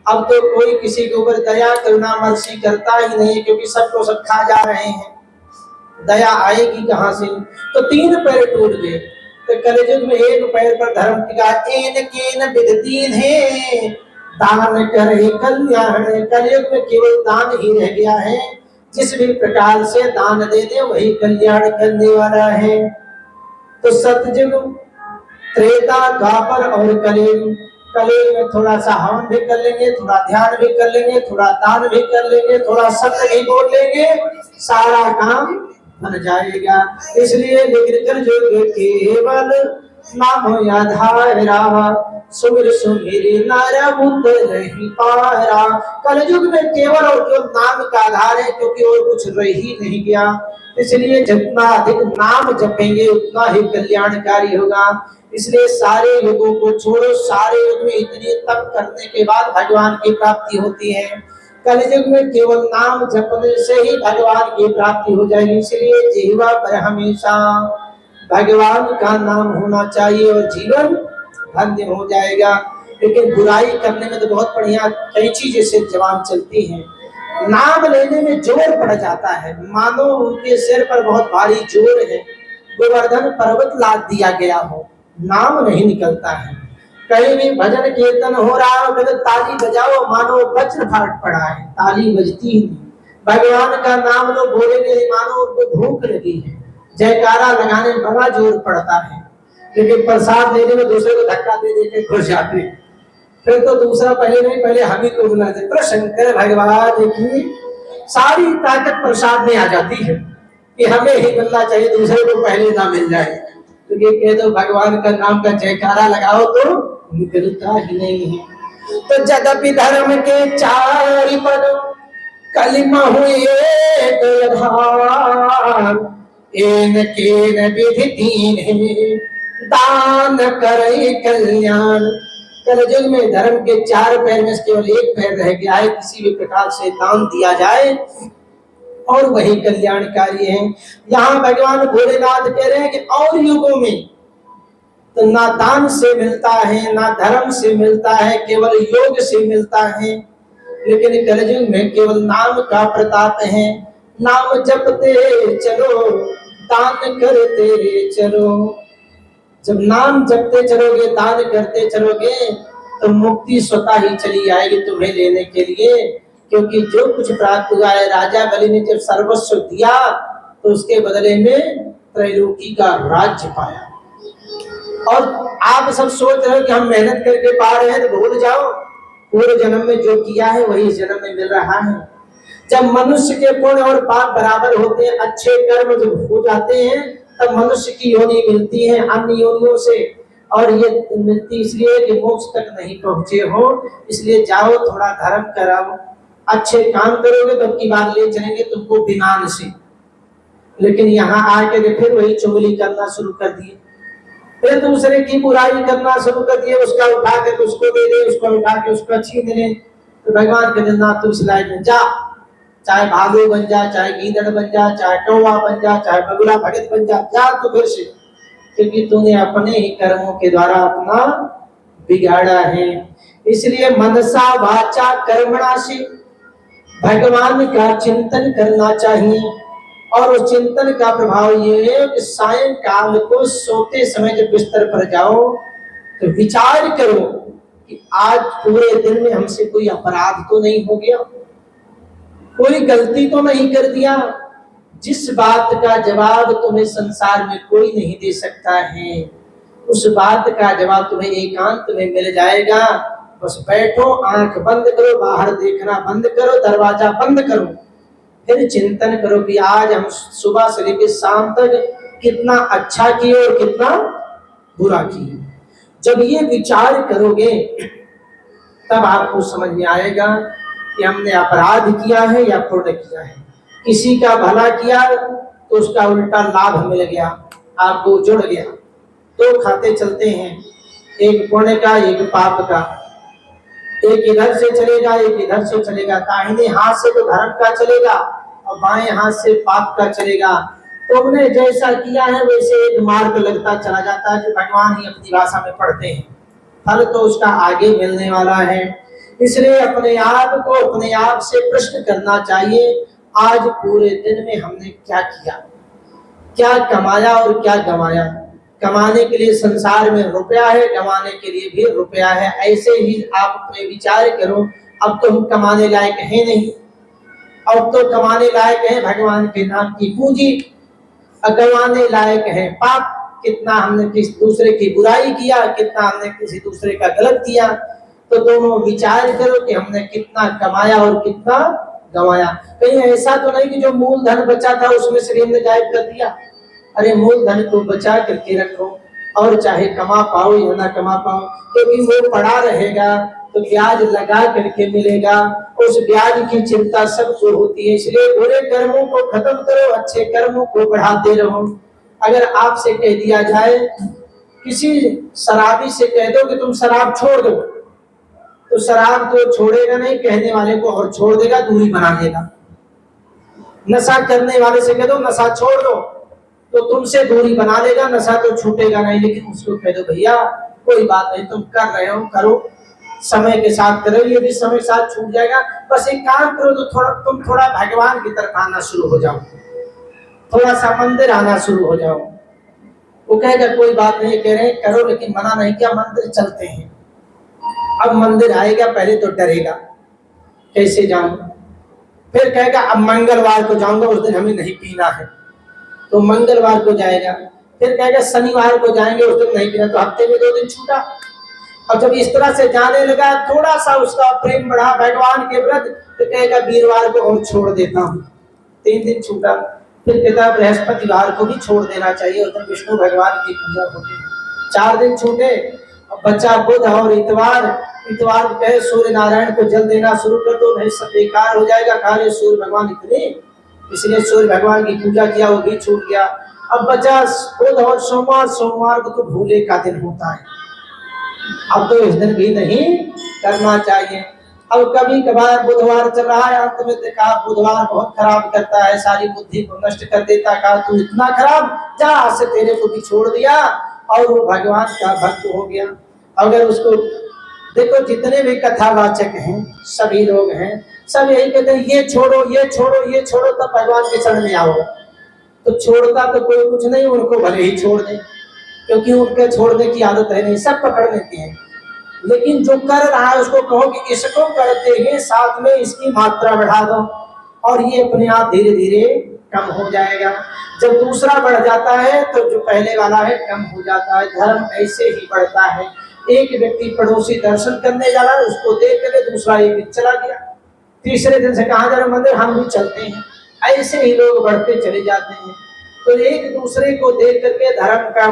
[SPEAKER 1] अब तो कोई किसी के ऊपर दया करुणा मर्सी करता ही नहीं, क्योंकि सबको सब खा जा रहे हैं। दया आएगी कहां से? तो तीन पैर टूट गए। तो कलयुग में एक पैर पर धर्म टिका। एन केन विदतीन है दान करे कल्याण। कलयुग में केवल दान ही रह गया है। जिस भी प्रकार से दान दे दे वही कल्याण करने वाला है। तो सतयुग, त्रेता, द्वापर और कलयुग। कलयुग में थोड़ा सा हवन भी कर लेंगे, थोड़ा ध्यान भी कर लेंगे, थोड़ा दान भी कर लेंगे, थोड़ा सत्य भी बोल लेंगे, सारा काम बन जाएगा। इसलिए लेकिन कलयुग केवल नाम आधारा, सुमिर सुमिर नर उतर ही पारा। कलयुग में केवल और केवल नाम का आधार है, क्योंकि और कुछ रह ही नहीं गया। इसलिए जितना अधिक नाम जपेंगे उतना ही कल्याणकारी होगा। इसलिए सारे युगों को छोड़ो, सारे युग में इतनी तप करने के बाद भगवान की प्राप्ति होती है। कलयुग में केवल नाम जपने से ही भगवान की प्राप्ति हो जाएगी। इसलिए जीवा पर हमेशा भगवान का नाम होना चाहिए और जीवन धन्य हो जाएगा। लेकिन बुराई करने में तो बहुत बढ़िया कई चीजें से जवान चलती हैं। नाम लेने में जोर पड़ जाता है, मानो उनके सिर पर बहुत भारी जोर है, गोवर्धन पर्वत लाद दिया गया हो, नाम नहीं निकलता है। कहीं भी भजन कीर्तन हो रहा हो तो ताली बजाओ, मानो वज्र फाट पड़ा है, ताली बजती ही नहीं। भगवान का नाम लोग बोलेंगे मानो उनको भूख लगी है, जयकारा लगाने में बड़ा जोर पड़ता है। लेकिन प्रसाद देने में दूसरे को धक्का दे देते घुस जाते हैं। फिर तो दूसरा पहले नहीं, पहले हम ही को बुलाते। तो शंकर भगवान की सारी ताकत प्रसाद में आ जाती है कि हमें ही मिलना चाहिए, दूसरे को पहले ना मिल जाए। तो ये कह दो भगवान का नाम का जयकारा लगाओ तो निकलता ही नहीं है। तो जदपि धर्म के चारि पद कलिमा हुए एन केन विधि तीन है दान करे कल्याण। कलयुग में धर्म के 4 पैर में केवल एक पैर रह गया है। किसी भी प्रकार से दान दिया जाए और वही कल्याणकारी है। यहाँ भगवान भोलेनाथ कह रहे हैं कि और युगों में तो ना दान से मिलता है, ना धर्म से मिलता है, केवल योग से मिलता है। लेकिन कलयुग में केवल नाम का प्रताप है। नाम जपते चलो, दान करते चलो। जब नाम जपते चलोगे, दान करते चलोगे, तो मुक्ति स्वतः ही चली आएगी तुम्हें लेने के लिए। क्योंकि जो कुछ प्राप्त हुआ है, राजा बलि ने जब सर्वस्व दिया तो उसके बदले में त्रैलोकी का राज्य पाया। और आप सब सोच रहे हो कि हम मेहनत करके पा रहे हैं, तो भूल जाओ पूर्व जन्म में जो किया है वही इस जन्म में मिल रहा है। जब मनुष्य के पुण्य और पाप बराबर होते हैं, अच्छे कर्म जब हो जाते हैं, तब मनुष्य की योनि मिलती है अन्य योनियों से। और ये मिलती इसलिए कि मोक्ष तक नहीं पहुंचे हो, इसलिए जाओ थोड़ा धर्म कराओ, अच्छे काम करोगे तो अब की बार ले चलेंगे तुमको विमान से। लेकिन यहाँ आके के फिर वही चुगली करना शुरू कर दिए, फिर दूसरे की बुराई करना शुरू कर दिए, उसका उठा के उसको दे दे, उसका उठा के उसका छीन ले। तो भगवान के दिन ना तू इस लाइन में जा, चाहे भालू बन जा, चाहे गीदड़ बन जा, चाहे कौवा बन जा, चाहे बगुला भगत बन जा, जा तो फिर से, क्योंकि तूने अपने ही कर्मों के द्वारा अपना बिगाड़ा है। इसलिए मनसा वाचा कर्मणा से भगवान का चिंतन करना चाहिए। और उस चिंतन का प्रभाव ये है कि सायंकाल को सोते समय जब बिस्तर पर जाओ तो विचार करो कि आज पूरे दिन में हमसे कोई अपराध तो नहीं हो गया, कोई गलती तो नहीं कर दिया। जिस बात का जवाब तुम्हें संसार में कोई नहीं दे सकता है, उस बात का जवाब तुम्हें एकांत में मिल जाएगा। बस बैठो, आंख बंद करो, बाहर देखना बंद करो, दरवाजा बंद करो, फिर चिंतन करो कि आज हम सुबह से लेकर शाम तक कितना अच्छा किए और कितना बुरा किए। जब ये विचार करोगे तब आपको समझ में आएगा कि हमने अपराध किया है या पुण्य किया है। किसी का भला किया तो उसका उल्टा लाभ मिल गया, आपको जुड़ गया। दो खाते चलते हैं, एक पुण्य का एक पाप का, एक इधर से चलेगा एक इधर से चलेगा। दाहिने हाथ से तो धर्म का चलेगा और बाएं हाथ से पाप का चलेगा। तुमने जैसा किया है वैसे एक मार्ग लगता चला जाता है, जो भगवान ही अपनी भाषा में पढ़ते हैं। फल तो उसका आगे मिलने वाला है। इसलिए अपने आप को अपने आप से प्रश्न करना चाहिए, आज पूरे दिन में हमने क्या किया, क्या कमाया और क्या गंवाया। कमाने के लिए संसार में रुपया है, गंवाने के लिए भी रुपया है। ऐसे ही आप अपने विचार करो, अब तो हम कमाने लायक है नहीं, अब तो कमाने लायक है भगवान के नाम की पूंजी, गंवाने लायक है पाप। कितना हमने किस दूसरे की बुराई किया, कितना हमने किसी दूसरे का गलत किया। तो दोनों विचार करो कि हमने कितना कमाया और कितना गंवाया। कहीं ऐसा तो नहीं कि जो मूलधन बचा था उसमें से हमने गायब कर दिया। अरे मूलधन को बचा करके रखो, और चाहे कमा पाओ या ना कमा पाओ, क्योंकि वो पड़ा रहेगा तो ब्याज लगा करके मिलेगा। उस ब्याज की चिंता सबको होती है। इसलिए बुरे कर्मों को खत्म करो, अच्छे कर्मों को बढ़ाते रहो। अगर आपसे कह दिया जाए, किसी शराबी से कह दो कि तुम शराब छोड़ दो, तो शराब तो छोड़ेगा नहीं, कहने वाले को और छोड़ देगा, दूरी बना देगा। नशा करने वाले से कह दो नशा छोड़ दो, तो तुमसे दूरी बना लेगा, नशा तो छूटेगा नहीं। लेकिन उसको कह दो भैया कोई बात नहीं, तुम कर रहे हो करो, समय के साथ करो, ये भी समय के साथ छूट जाएगा। बस एक काम करो, तो तुम थोड़ा भगवान की तरफ आना शुरू हो जाओ, थोड़ा सा मंदिर आना शुरू हो जाओ। वो कहेगा कोई बात नहीं, कह रहे हैं करो, लेकिन मना नहीं किया, मंदिर चलते हैं। अब मंदिर आएगा, पहले तो डरेगा कैसे जाऊं, फिर कहेगा अब मंगलवार को जाऊंगा, उस दिन हमें नहीं पीना है, तो मंगलवार को जाएगा। फिर कहेगा शनिवार को जाएंगे, उस दिन नहीं पीना, तो हफ्ते में 2 दिन छूटा। और जब इस तरह से जाने लगा, थोड़ा सा उसका प्रेम बढ़ा भगवान के व्रत, तो कहेगा वीरवार को और छोड़ देता हूँ, 3 दिन छूटा। फिर कहता बृहस्पतिवार को भी छोड़ देना चाहिए, उस दिन विष्णु भगवान की पूजा होती है। 4 दिन छूटे, अब बचा बुध और इतवार। इतवार को कहे सूर्य नारायण को जल देना शुरू कर दो, नहीं सब बेकार हो जाएगा, खाली सूर्य भगवान इतने, इसलिए सूर्य भगवान की पूजा किया, वो भी छूट गया। अब बचा बुध और सोमवार। सोमवार को तो भूले का दिन होता है, अब तो इस दिन भी नहीं करना चाहिए। अब कभी कभार बुधवार चल रहा है, अंत में देखा बुधवार बहुत खराब करता है, सारी बुद्धि को नष्ट कर देता है, कहा तू इतना खराब, जा आज से तेरे को भी छोड़ दिया, और वो भगवान का भक्त हो गया। अगर उसको देखो, जितने भी कथावाचक हैं सभी लोग हैं, सब यही कहते हैं ये छोड़ो ये छोड़ो ये छोड़ो, तब भगवान के शरण में आओ। तो छोड़ता तो कोई कुछ नहीं, उनको भले ही छोड़ दे, क्योंकि उनके छोड़ने की आदत है नहीं, सब पकड़ लेते हैं। लेकिन जो कर रहा है उसको कहो कि इसको करते हैं साथ में इसकी मात्रा बढ़ा दो, और ये अपने आप धीरे धीरे कम हो जाएगा। जब दूसरा बढ़ जाता है तो जो पहले वाला है कम हो जाता है। धर्म ऐसे ही बढ़ता है। एक व्यक्ति पड़ोसी दर्शन करने जा रहा है, उसको देख करके दूसरा एक चला गया, तीसरे दिन से कहा जा रहा मंदिर, हम भी चलते हैं। ऐसे ही लोग बढ़ते चले जाते हैं। तो एक दूसरे को देख करके धर्म का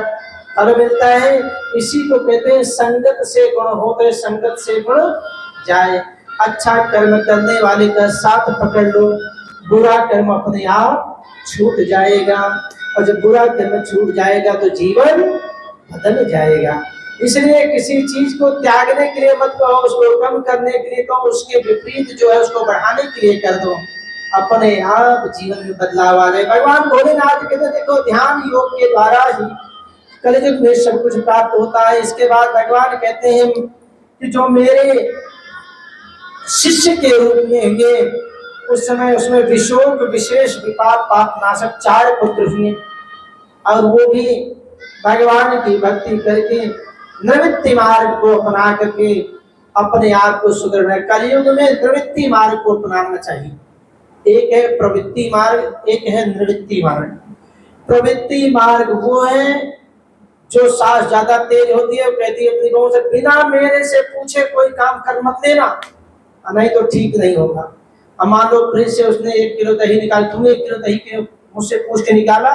[SPEAKER 1] फल मिलता है। इसी को कहते हैं संगत से गुण होते, संगत से गुण जाए। अच्छा कर्म करने वाले का साथ पकड़ लो, बुरा कर्म अपने आप छूट जाएगा। और जब बुरा कर्म छूट जाएगा तो जीवन बदल जाएगा। इसलिए किसी चीज को त्यागने के लिए मत कहो, उसको कम करने के लिए कहो, उसके विपरीत जो है उसको बढ़ाने के लिए कर दो, अपने आप जीवन में बदलाव आ जाए। भगवान भोलेनाथ कहते देखो ध्यान योग के द्वारा ही कलियुग में सब कुछ प्राप्त होता है। इसके बाद भगवान कहते हैं कि जो मेरे शिष्य के रूप में हुए उस समय उसमें विशोक विशेष विपाक पाप नाशक 4 पुत्र हुए, और वो भी भगवान की भक्ति करके निवृत्ति मार्ग को अपना करके अपने आप को सुधरना। कलयुग में निवृत्ति मार्ग को अपनाना चाहिए। एक है प्रवृत्ति मार्ग, एक है निवृत्ति मार्ग। प्रवृत्ति मार्ग वो है जो सांस ज्यादा तेज होती है, कहती है अपनी बहू से बिना मेरे से पूछे कोई काम कर मत लेना, नहीं तो ठीक नहीं होगा। अब मान लो फ्रिज से उसने 1 किलो दही निकाल, तुमने 1 किलो दही के मुझसे पूछ के निकाला,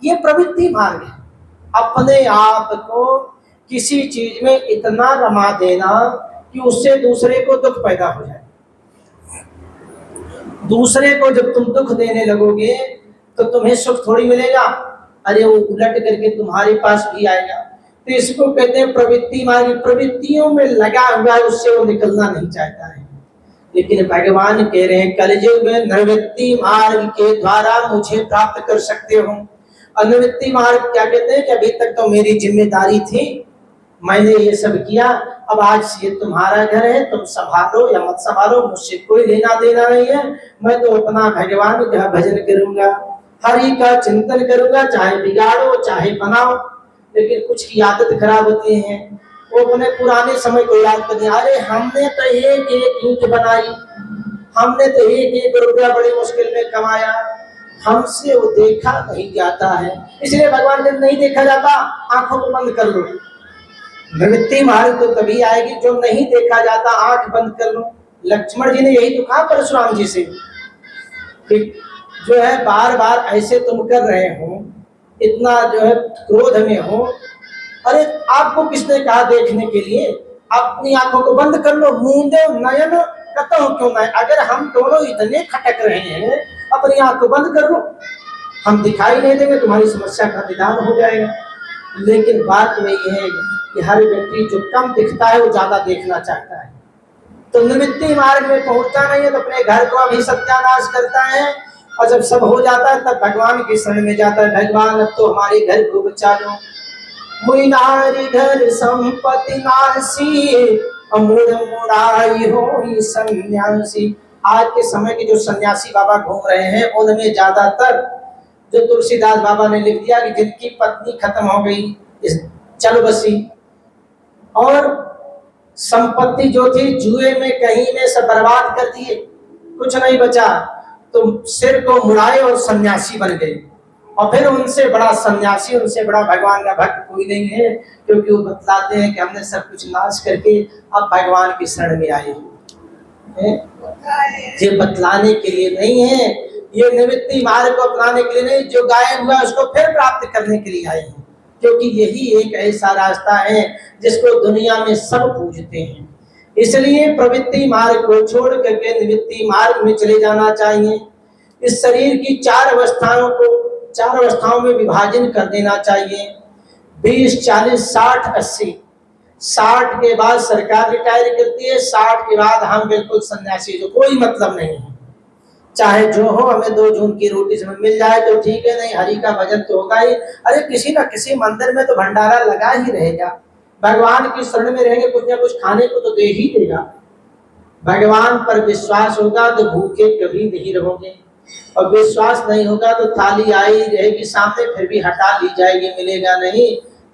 [SPEAKER 1] ये प्रवृत्ति मार्ग है। अपने आप को किसी चीज में इतना रमा देना कि उससे दूसरे को दुख पैदा हो जाए। दूसरे को जब तुम दुख देने लगोगे तो तुम्हें सुख थोड़ी मिलेगा, अरे वो उलट करके तुम्हारे पास भी आएगा। तो इसको कहते हैं प्रवृत्ति मार्ग। प्रवृत्तियों में लगा हुआ है, उससे वो निकलना नहीं चाहता है। लेकिन भगवान कह रहे हैं कलयुग में निवृत्ति मार्ग के द्वारा मुझे प्राप्त कर सकते हो। अनिवृत्ति मार्ग क्या कहते हैं कि अभी तक तो मेरी जिम्मेदारी थी, मैंने ये सब किया, अब आज से ये तुम्हारा घर है, तुम संभालो या मत संभालो, मुझसे कोई लेना देना नहीं है। मैं तो अपना भगवान का भजन करूंगा, हरि का चिंतन करूंगा, चाहे बिगाड़ो चाहे बनाओ। लेकिन कुछ की आदत खराब होती है, वो अपने पुराने समय को याद कर दिया, अरे हमने तो एक एक ईंट बनाई, हमने तो एक एक रुपया बड़ी मुश्किल में कमाया, हमसे वो देखा नहीं जाता है। इसलिए भगवान जब नहीं देखा जाता आंखों को बंद कर लो। निवृत्ति मार्ग तो तभी आएगी जो नहीं देखा जाता, आंख बंद कर लो। लक्ष्मण जी ने यही तो कहा परशुराम जी से कि जो है बार बार ऐसे तुम कर रहे हो, इतना जो है क्रोध में हो, अरे आपको किसने कहा देखने के लिए, अपनी आंखों को बंद कर लो। मूंदे नयन कतहु क्यों नहीं, अगर हम दोनों इतने खटक रहे हैं अपनी आंख को बंद कर लो, हम दिखाई नहीं देंगे, तुम्हारी समस्या का निदान हो जाएगा। लेकिन बात वही है कि हर व्यक्ति जो कम दिखता है वो ज्यादा देखना चाहता है। तो निवृत्ति मार्ग में पहुंचता नहीं है तो अपने घर को अभी सत्यानाश करता है, और जब सब हो जाता है तब भगवान की शरण में जाता है। भगवान अब तो हमारे घर को बचा लो, मुनारी घर संपत्ति नासी, अमूढ़ मुरारी हो सन्यासी। आज के समय के जो सन्यासी बाबा घूम रहे हैं उनमें ज्यादातर जो तुलसीदास बाबा ने लिख दिया कि जिनकी पत्नी खत्म हो गई इस चलो बसी, और संपत्ति जो थी जुए में कहीं में सब बर्बाद कर दिए, कुछ नहीं बचा, तो सिर को मुड़ाए और सन्यासी बन गए। और फिर उनसे बड़ा सन्यासी, उनसे बड़ा भगवान का भक्त कोई नहीं है, क्योंकि वो बतलाते हैं कि हमने सब कुछ नाश करके अब भगवान की शरण में आए हैं। ये बतलाने के लिए नहीं है, ये निवृत्ति मार्ग को अपनाने के लिए नहीं, जो गायब हुआ उसको फिर प्राप्त करने के लिए आए हैं। क्योंकि यही एक ऐसा रास्ता है जिसको दुनिया में सब पूजते हैं। इसलिए प्रवृत्ति मार्ग को छोड़ करके निवृत्ति मार्ग में चले जाना चाहिए। इस शरीर की 4 अवस्थाओं में विभाजन कर देना चाहिए, 20, 40, 60, 80। 60 के बाद सरकार रिटायर करती है, 60 के बाद हम बिल्कुल सन्यासी, जो कोई मतलब नहीं है, चाहे जो हो, हमें 2 जून की रोटी समय मिल जाए तो ठीक है, नहीं हरि का भजन तो होगा ही। अरे किसी ना किसी मंदिर में तो भंडारा लगा ही रहेगा, भगवान की शरण में रहेंगे, कुछ ना कुछ खाने को तो दे ही देगा। भगवान पर विश्वास होगा तो भूखे कभी नहीं रहोगे, और विश्वास नहीं होगा तो थाली आई रहेगी सामने, फिर भी हटा ली जाएगी, मिलेगा नहीं।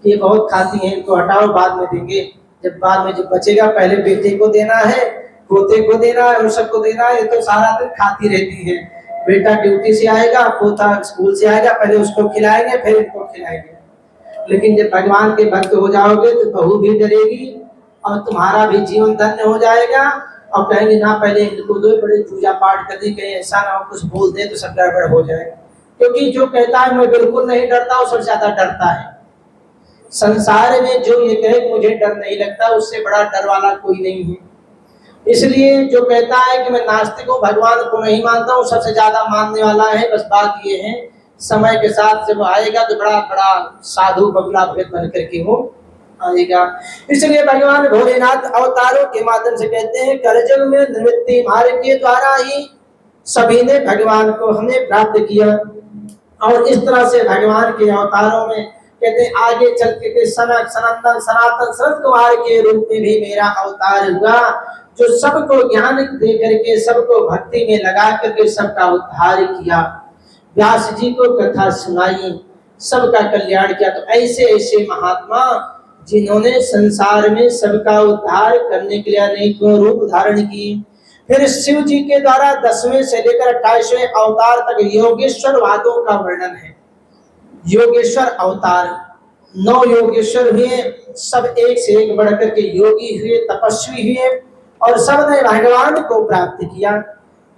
[SPEAKER 1] ये बहुत खाती हैं, इनको हटाओ बाद में देंगे, जब बाद में जब बचेगा पहले बेटे को देना है, पोते को देना है, और सबको देना है, ये तो सारा दिन खाती रहती है। बेटा ड्यूटी से आएगा, पोता स्कूल से आएगा, पहले उसको खिलाएंगे फिर इनको खिलाएंगे। लेकिन जब भगवान के भक्त हो जाओगे तो बहू भी डरेगी और तुम्हारा भी जीवन धन्य हो जाएगा। और कहेंगे ना पहले इनको दो, बड़े पूजा पाठ कर दी, कहीं ऐसा ना हो कुछ बोल दे तो सब गड़बड़ हो जाए। क्योंकि जो कहता है मैं बिल्कुल नहीं डरता, वो सबसे ज्यादा डरता है। संसार में जो ये कहे कि मुझे डर नहीं लगता, उससे बड़ा डर वाला कोई नहीं है। इसलिए जो कहता है कि मैं नास्तिक हूँ, भगवान को नहीं मानता हूँ, सबसे ज्यादा मानने वाला है। बस बात ये है समय के साथ जब आएगा तो बड़ा बड़ा साधु बगुला भगत बन करके वो आएगा। इसलिए भगवान भोलेनाथ अवतारों के माध्यम से कहते हैं करजल में निवृत्ति मार्ग के द्वारा ही सभी ने भगवान को हमें प्राप्त किया। और इस तरह से भगवान के अवतारों में कहते हैं आगे चल के सनक सनंदन सनातन सनत कुमार के रूप में भी मेरा अवतार हुआ, जो सबको ज्ञान दे करके सबको भक्ति में लगा करके सबका उद्धार किया। व्यास जी को कथा सुनाई, सबका कल्याण किया। तो ऐसे ऐसे महात्मा जिन्होंने संसार में सबका उद्धार करने के लिए अनेकों रूप धारण किए। फिर शिव जी के द्वारा 10वें से लेकर 28वें अवतार तक योगेश्वर वादों का वर्णन है। योगेश्वर अवतार 9 योगेश्वर हुए, सब एक से एक बढ़कर के योगी हुए, तपस्वी हुए और सब ने भगवान को प्राप्त किया।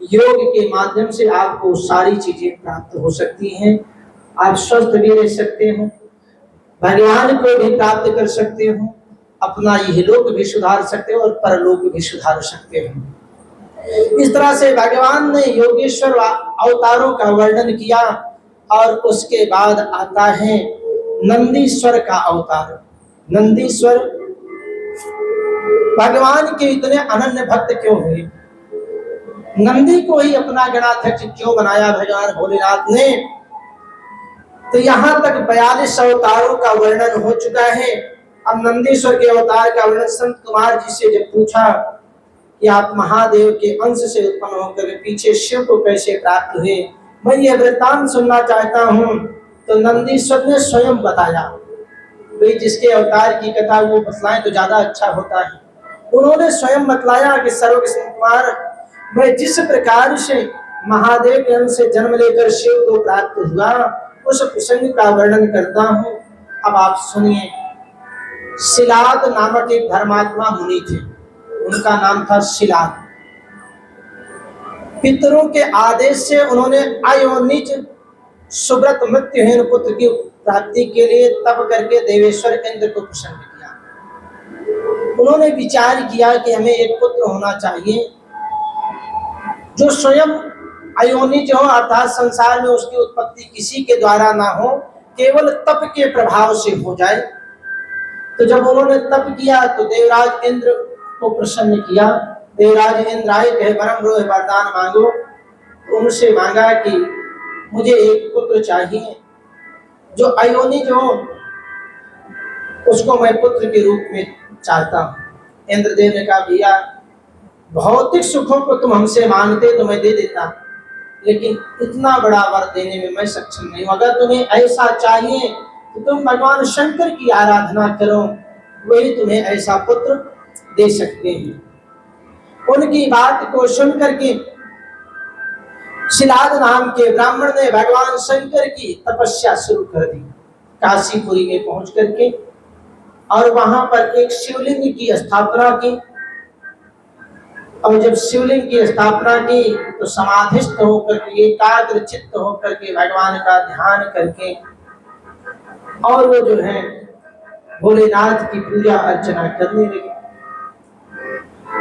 [SPEAKER 1] योग के माध्यम से आपको सारी चीजें प्राप्त हो सकती हैं। आप स्वस्थ भी रह सकते हो, भगवान को भी प्राप्त कर सकते हो, अपना इहलोक भी सुधार सकते हो और परलोक भी सुधार सकते हो। इस तरह से भगवान ने योगेश्वर अवतारों का वर्णन किया। और उसके बाद आता है नंदीश्वर का अवतार। नंदीश्वर भगवान के इतने अनन्य भक्त क्यों हुए, नंदी को ही अपना गणाध्यक्ष क्यों बनाया भगवान भोलेनाथ ने, तो यहाँ तक 42 अवतारों का वर्णन हो चुका है। अब नंदीश्वर के अवतार का वर्णन संत कुमार जी से जब पूछा कि आप महादेव के अंश से उत्पन्न होकर पीछे शिव को कैसे प्राप्त हुए, मैं ये वृत्तांत सुनना चाहता हूँ, तो नंदीश्वर ने स्वयं बताया। भाई जिसके अवतार की कथा वो बतलाएं तो ज्यादा अच्छा होता है। उन्होंने स्वयं बतलाया कि सर्वकृष्ण कुमार, मैं जिस प्रकार से महादेव के अंश से जन्म लेकर शिव को प्राप्त हुआ उस प्रसंग का वर्णन करता हूँ। अब आप सुनिए। शिलाद नामक एक धर्मात्मा मुनि थे, उनका नाम था शिलाद। पितरों के आदेश से उन्होंने अयोनिज सुब्रत मृत्युहीन पुत्र की प्राप्ति के लिए तप करके देवेश्वर इंद्र को प्रसन्न किया। उन्होंने विचार किया कि हमें एक पुत्र होना चाहिए जो स्वयं अयोनिज हो, अर्थात संसार में उसकी उत्पत्ति किसी के द्वारा ना हो, केवल तप के प्रभाव से हो जाए। तो जब उन्होंने तप किया तो देवराज इंद्र को प्रसन्न किया। देवराज इंद्र आए, कहे परम रोह वरदान मांगो। तो उनसे मांगा कि मुझे एक पुत्र चाहिए जो अयोनिज हो, उसको मैं पुत्र के रूप में चाहता हूँ। इंद्रदेव ने कहा भैया भौतिक सुखों को तुम हमसे मांगते तो मैं दे देता, लेकिन इतना बड़ा वर देने में मैं सक्षम नहीं हूँ। अगर तुम्हें ऐसा चाहिए तो तुम भगवान शंकर की आराधना करो, वही तुम्हें ऐसा पुत्र दे सकते हैं। उनकी बात को सुनकर के शिलाद नाम के ब्राह्मण ने भगवान शंकर की तपस्या शुरू कर दी काशीपुरी में पहुंच करके, और वहां पर एक शिवलिंग की स्थापना की। और जब शिवलिंग की स्थापना की तो समाधिस्थ होकर के, एकाग्र चित्त होकर के भगवान का ध्यान करके, और वो जो है भोलेनाथ की पूजा अर्चना करने लगे।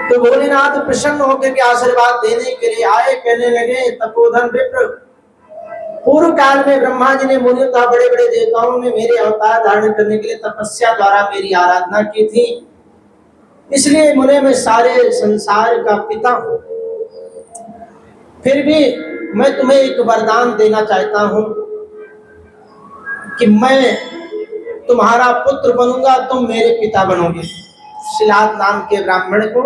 [SPEAKER 1] तो भोलेनाथ प्रसन्न होकर के आशीर्वाद देने के लिए आए, कहने लगे तपोधन विप्र, पूर्व काल में ब्रह्मा जी ने मुनियों तथा बड़े बड़े देवताओं ने मेरे अवतार धारण करने के लिए तपस्या द्वारा मेरी आराधना की थी, इसलिए मुने में सारे संसार का पिता हूं। फिर भी मैं तुम्हें एक वरदान देना चाहता हूं कि मैं तुम्हारा पुत्र बनूंगा, तुम मेरे पिता बनोगे। शिलाद नाम के ब्राह्मण को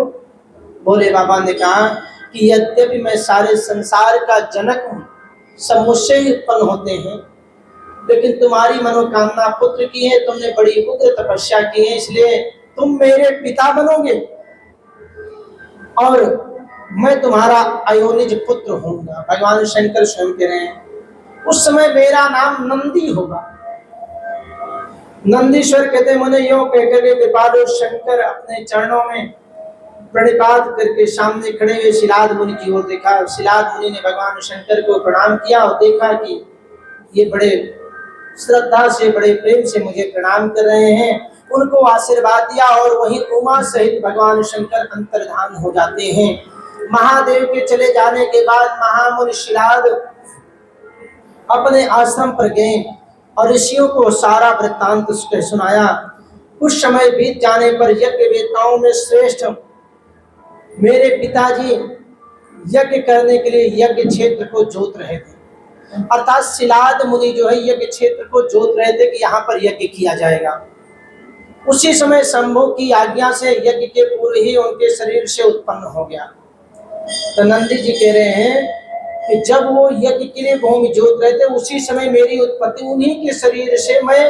[SPEAKER 1] भोले बाबा ने कहा कि यद्यपि मैं सारे संसार का जनक हूँ, सब मुझसे ही उत्पन्न होते हैं, लेकिन तुम्हारी मनोकामना पुत्र की है, तुमने बड़ी उग्र तपस्या की है, इसलिए तुम मेरे पिता बनोगे। और मैं तुम्हारा अयोनिज पुत्र होऊंगा। भगवान शंकर स्वयं कह रहे हैं उस समय मेरा नाम नंदी होगा। नंदीश्वर कहते मुने यो कहकर के कृपालु शंकर अपने चरणों में प्रणिपात करके सामने खड़े हुए शिलाद मुनि की ओर देखा। शिलाद मुनि ने भगवान शंकर को प्रणाम किया और देखा कि ये बड़े श्रद्धा से बड़े प्रेम से मुझे प्रणाम कर रहे हैं। उनको आशीर्वाद दिया और वहीं उमा सहित भगवान शंकर अंतर्धान हो जाते हैं। महादेव के चले जाने के बाद महामुनि शिलाद अपने आश्रम पर गए और ऋषियों को सारा वृत्तांत सुनाया। कुछ समय बीत जाने पर यज्ञ वेताओं में श्रेष्ठ मेरे पिताजी यज्ञ करने के लिए यज्ञ क्षेत्र को जोत रहे थे। अर्थात शिलाद मुनि जो है यज्ञ क्षेत्र को जोत रहे थे कि यहाँ पर यज्ञ किया जाएगा। उसी समय शंभु की आज्ञा से यज्ञ के पूर्व ही उनके शरीर से उत्पन्न हो गया। तो नंदी जी कह रहे हैं कि जब वो यज्ञ के लिए भूमि जोत रहे थे उसी समय मेरी उत्पत्ति उन्हीं के शरीर से मैं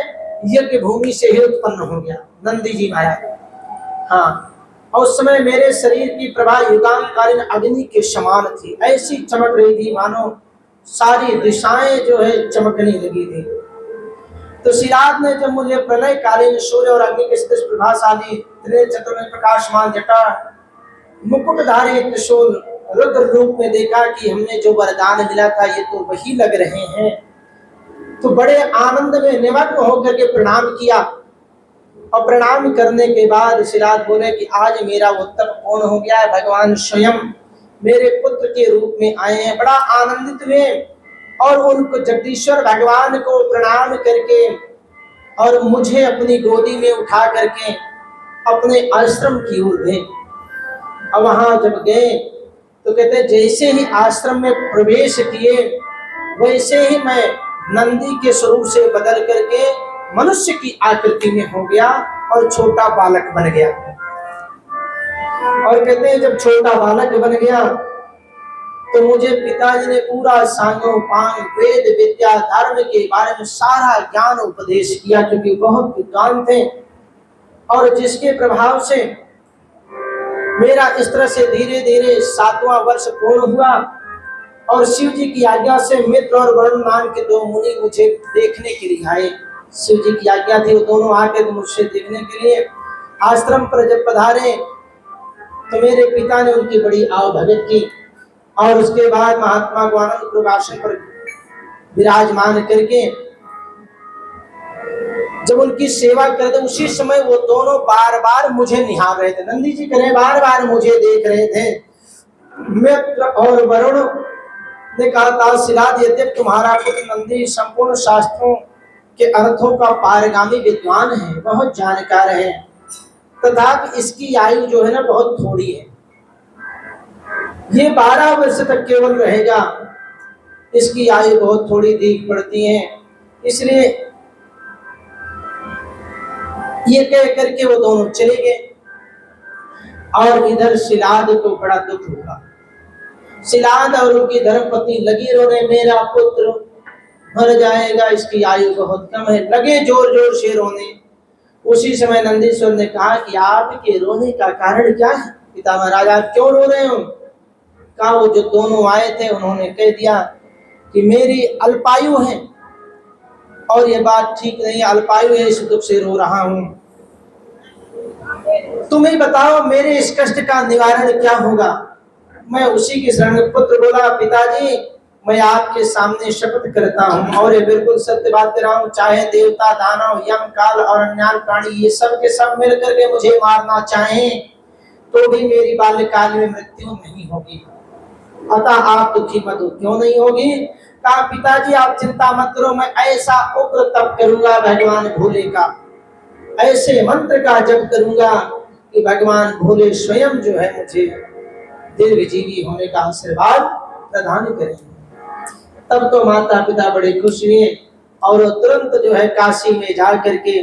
[SPEAKER 1] यज्ञ भूमि से ही उत्पन्न हो गया। नंदी जी महाराज हाँ, और उस समय मेरे शरीर की प्रभा युगांतकालीन अग्नि के समान थी। ऐसी चमक रही थी मानो सारी दिशाएं जो है चमकने लगी थी। तो शिलाद ने जब मुझे प्रलय कालीन सूर्य और अग्नि के सदृश प्रभाशाली त्रिनेत्र में प्रकाशमान जटा मुकुटधारी त्रिशूल रुद्र रूप में देखा कि हमने जो वरदान मिला था ये तो वही लग रहे हैं। तो बड़े आनंद में निमग्न होकर के प्रणाम किया और प्रणाम करने के बाद शिलाद बोले कि आज मेरा उत्तम पूर्ण हो गया है। भगवान स्वयं मेरे पुत्र के रूप में आए हैं। बड़ा आनंदित हुए और उनको जगदीश्वर भगवान को प्रणाम करके और मुझे अपनी गोदी में उठा करके अपने आश्रम की ओर गए। अब वहां जब गए तो कहते जैसे ही आश्रम में प्रवेश किए वैसे ही मैं नंदी के स्वरूप से बदल करके मनुष्य की आकृति में हो गया और छोटा बालक बन गया। और कहते हैं जब छोटा बालक बन गया तो मुझे पिताजी ने पूरा सांगो पांग वेद विद्या धर्म के बारे में सारा ज्ञान उपदेश किया, क्योंकि बहुत विद्वान थे। और जिसके प्रभाव से मेरा इस तरह से धीरे धीरे 7वां वर्ष पूर्ण हुआ और शिव जी की आज्ञा से मित्र और वरुण नाम के 2 मुनि मुझे देखने के लिए आए। शिव जी की आज्ञा थी वो दोनों आके मुझसे देखने के लिए आश्रम पर जब पधारे तो मेरे पिता ने उनकी बड़ी आवभगत की और उसके बाद महात्मा को आनंद प्रकाशन पर विराजमान करके जब उनकी सेवा करते उसी समय वो दोनों बार बार मुझे निहार रहे थे। नंदी जी कह बार बार मुझे देख रहे थे। मित्र और वरुण ने कहा था शिलाद यद्यपि तुम्हारा पुत्र नंदी संपूर्ण शास्त्रों के अर्थों का पारगामी विद्वान है, बहुत जानकार है, तथापि इसकी आयु जो है ना बहुत थोड़ी है। ये 12 वर्ष तक केवल रहेगा, इसकी आयु बहुत थोड़ी दिख पड़ती है। इसलिए ये कह करके वो दोनों चले गए। और इधर शिलाद को बड़ा दुख हुआ। शिलाद और उनकी धर्मपत्नी लगी रोने, मेरा पुत्र मर जाएगा, इसकी आयु बहुत कम है, लगे जोर जोर से रोने। उसी समय नंदीश्वर ने कहा कि आपके रोने का कारण क्या है पिता महाराज, आप क्यों रो रहे हो? कहा वो जो दोनों आए थे उन्होंने कह दिया कि मेरी अल्पायु है और ये बात ठीक नहीं, अल्पायु है, इस दुख से रो रहा हूं। तुम ही बताओ मेरे इस कष्ट का निवारण क्या होगा? मैं उसी के शरण में पुत्र बोला, पिताजी मैं आपके सामने शपथ करता हूँ और ये बिल्कुल सत्य बात कर रहा हूँ, चाहे देवता दानव यम काल और अन्य प्राणी ये सब के सब मिलकर के मुझे मारना चाहें तो भी मेरी बाल्यकाल में मृत्यु नहीं होगी, अतः आप दुखी मत हो। क्यों नहीं होगी? कहा पिताजी आप चिंता मत करो, मैं ऐसा उग्र तप करूंगा भगवान भोले का, ऐसे मंत्र का जप करूंगा कि भगवान भोले स्वयं जो है मुझे दीर्घजीवी होने का आशीर्वाद प्रदान करेंगे। तब तो माता पिता बड़े खुश हुए और तुरंत जो है काशी में जा करके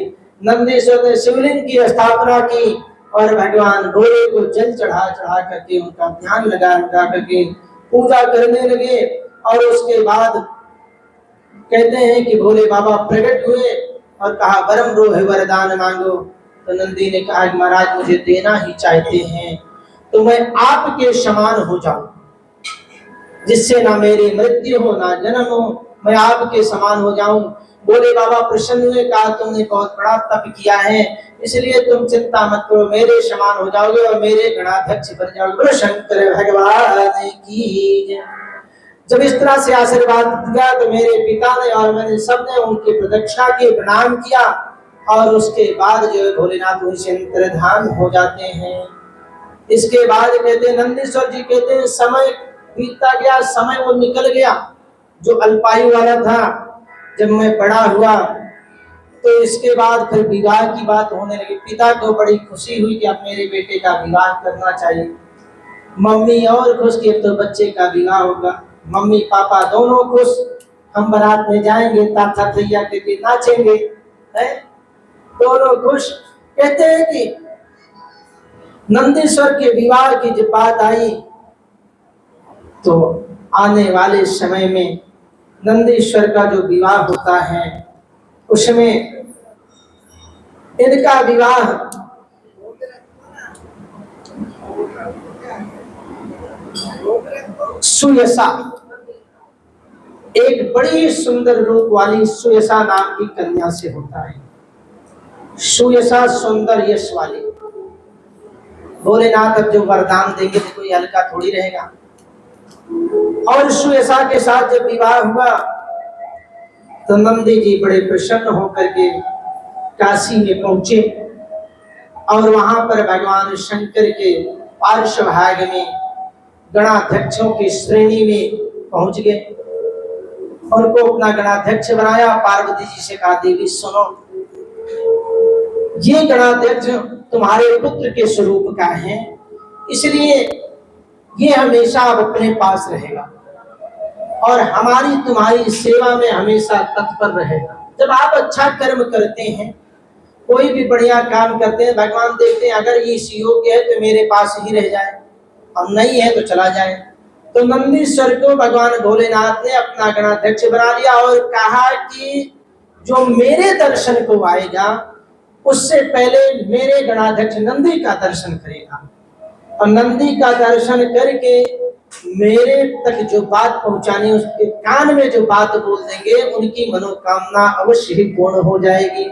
[SPEAKER 1] नंदीश्वर ने शिवलिंग की स्थापना की और भगवान भोले को जल चढ़ा चढ़ा करके उनका ध्यान लगा लगा करके पूजा करने लगे। और उसके बाद कहते हैं कि भोले बाबा प्रकट हुए और कहा वरम रोह वरदान मांगो। तो नंदी ने कहा कि महाराज मुझे देना ही चाहते हैं। तो मैं आपके समान हो जाऊं, जिससे ना मेरी मृत्यु हो ना जन्म हो, मैं आपके समान हो जाऊं। बोले बाबा प्रसन्न हुए, कहा तुमने बहुत बड़ा तप किया है, इसलिए तुम चिंता मत करो, मेरे समान हो जाओगे और मेरे गणाध्यक्ष बन जाओगे। बोलो शंकर भगवान की जय। जब इस तरह से आशीर्वाद दिया तो मेरे पिता ने और मैंने सबने उनकी प्रदक्षिणा की, प्रणाम किया, और उसके बाद जो है भोलेनाथ उनसे अंतर्धान हो जाते हैं। इसके बाद कहते नंदीश्वर जी कहते हैं समय बीतता गया, समय वो निकल गया जो अल्पायु वाला था। जब मैं बड़ा हुआ तो इसके बाद फिर विवाह की बात होने लगी। पिता को बड़ी खुशी हुई कि अब मेरे बेटे का विवाह करना चाहिए। मम्मी और खुश कि तो बच्चे का विवाह होगा। मम्मी पापा दोनों खुश, हम बारात में जाएंगे, ताता थैया के नाचेंगे, हैं? दोनों खुश। कहते हैं कि नंदीश्वर के विवाह की जब बात आई तो आने वाले समय में नंदीश्वर का जो विवाह होता है उसमें इनका विवाह सुयसा, एक बड़ी सुंदर रूप वाली सुयसा नाम की कन्या से होता है। सुयसा सुंदर यश वाली। भोलेनाथ अब जो वरदान देंगे तो कोई हल्का थोड़ी रहेगा। और सुयसा के साथ जब विवाह हुआ तो नंदी जी बड़े प्रसन्न होकर के काशी में पहुंचे और वहां पर भगवान शंकर के पार्श्वभाग में गणाध्यक्षों की श्रेणी में पहुंच गए। उनको अपना गणाध्यक्ष बनाया। पार्वती जी से कहा देवी सुनो, ये गणाध्यक्ष तुम्हारे पुत्र के स्वरूप का है, इसलिए ये हमेशा अब अपने पास रहेगा और हमारी तुम्हारी सेवा में हमेशा तत्पर रहेगा। जब आप अच्छा कर्म करते हैं, कोई भी बढ़िया काम करते हैं, भगवान देखते हैं अगर ये इस योग्य है तो मेरे पास ही रह जाए, और नहीं है तो चला जाए। तो नंदीश्वर को भगवान भोलेनाथ ने अपना गणाध्यक्ष बना लिया और कहा कि जो मेरे दर्शन को आएगा उससे पहले मेरे गणाध्यक्ष नंदी का दर्शन करेगा, और नंदी का दर्शन करके मेरे तक जो बात पहुंचानी, उसके कान में जो बात बोल देंगे उनकी मनोकामना अवश्य ही पूर्ण हो जाएगी।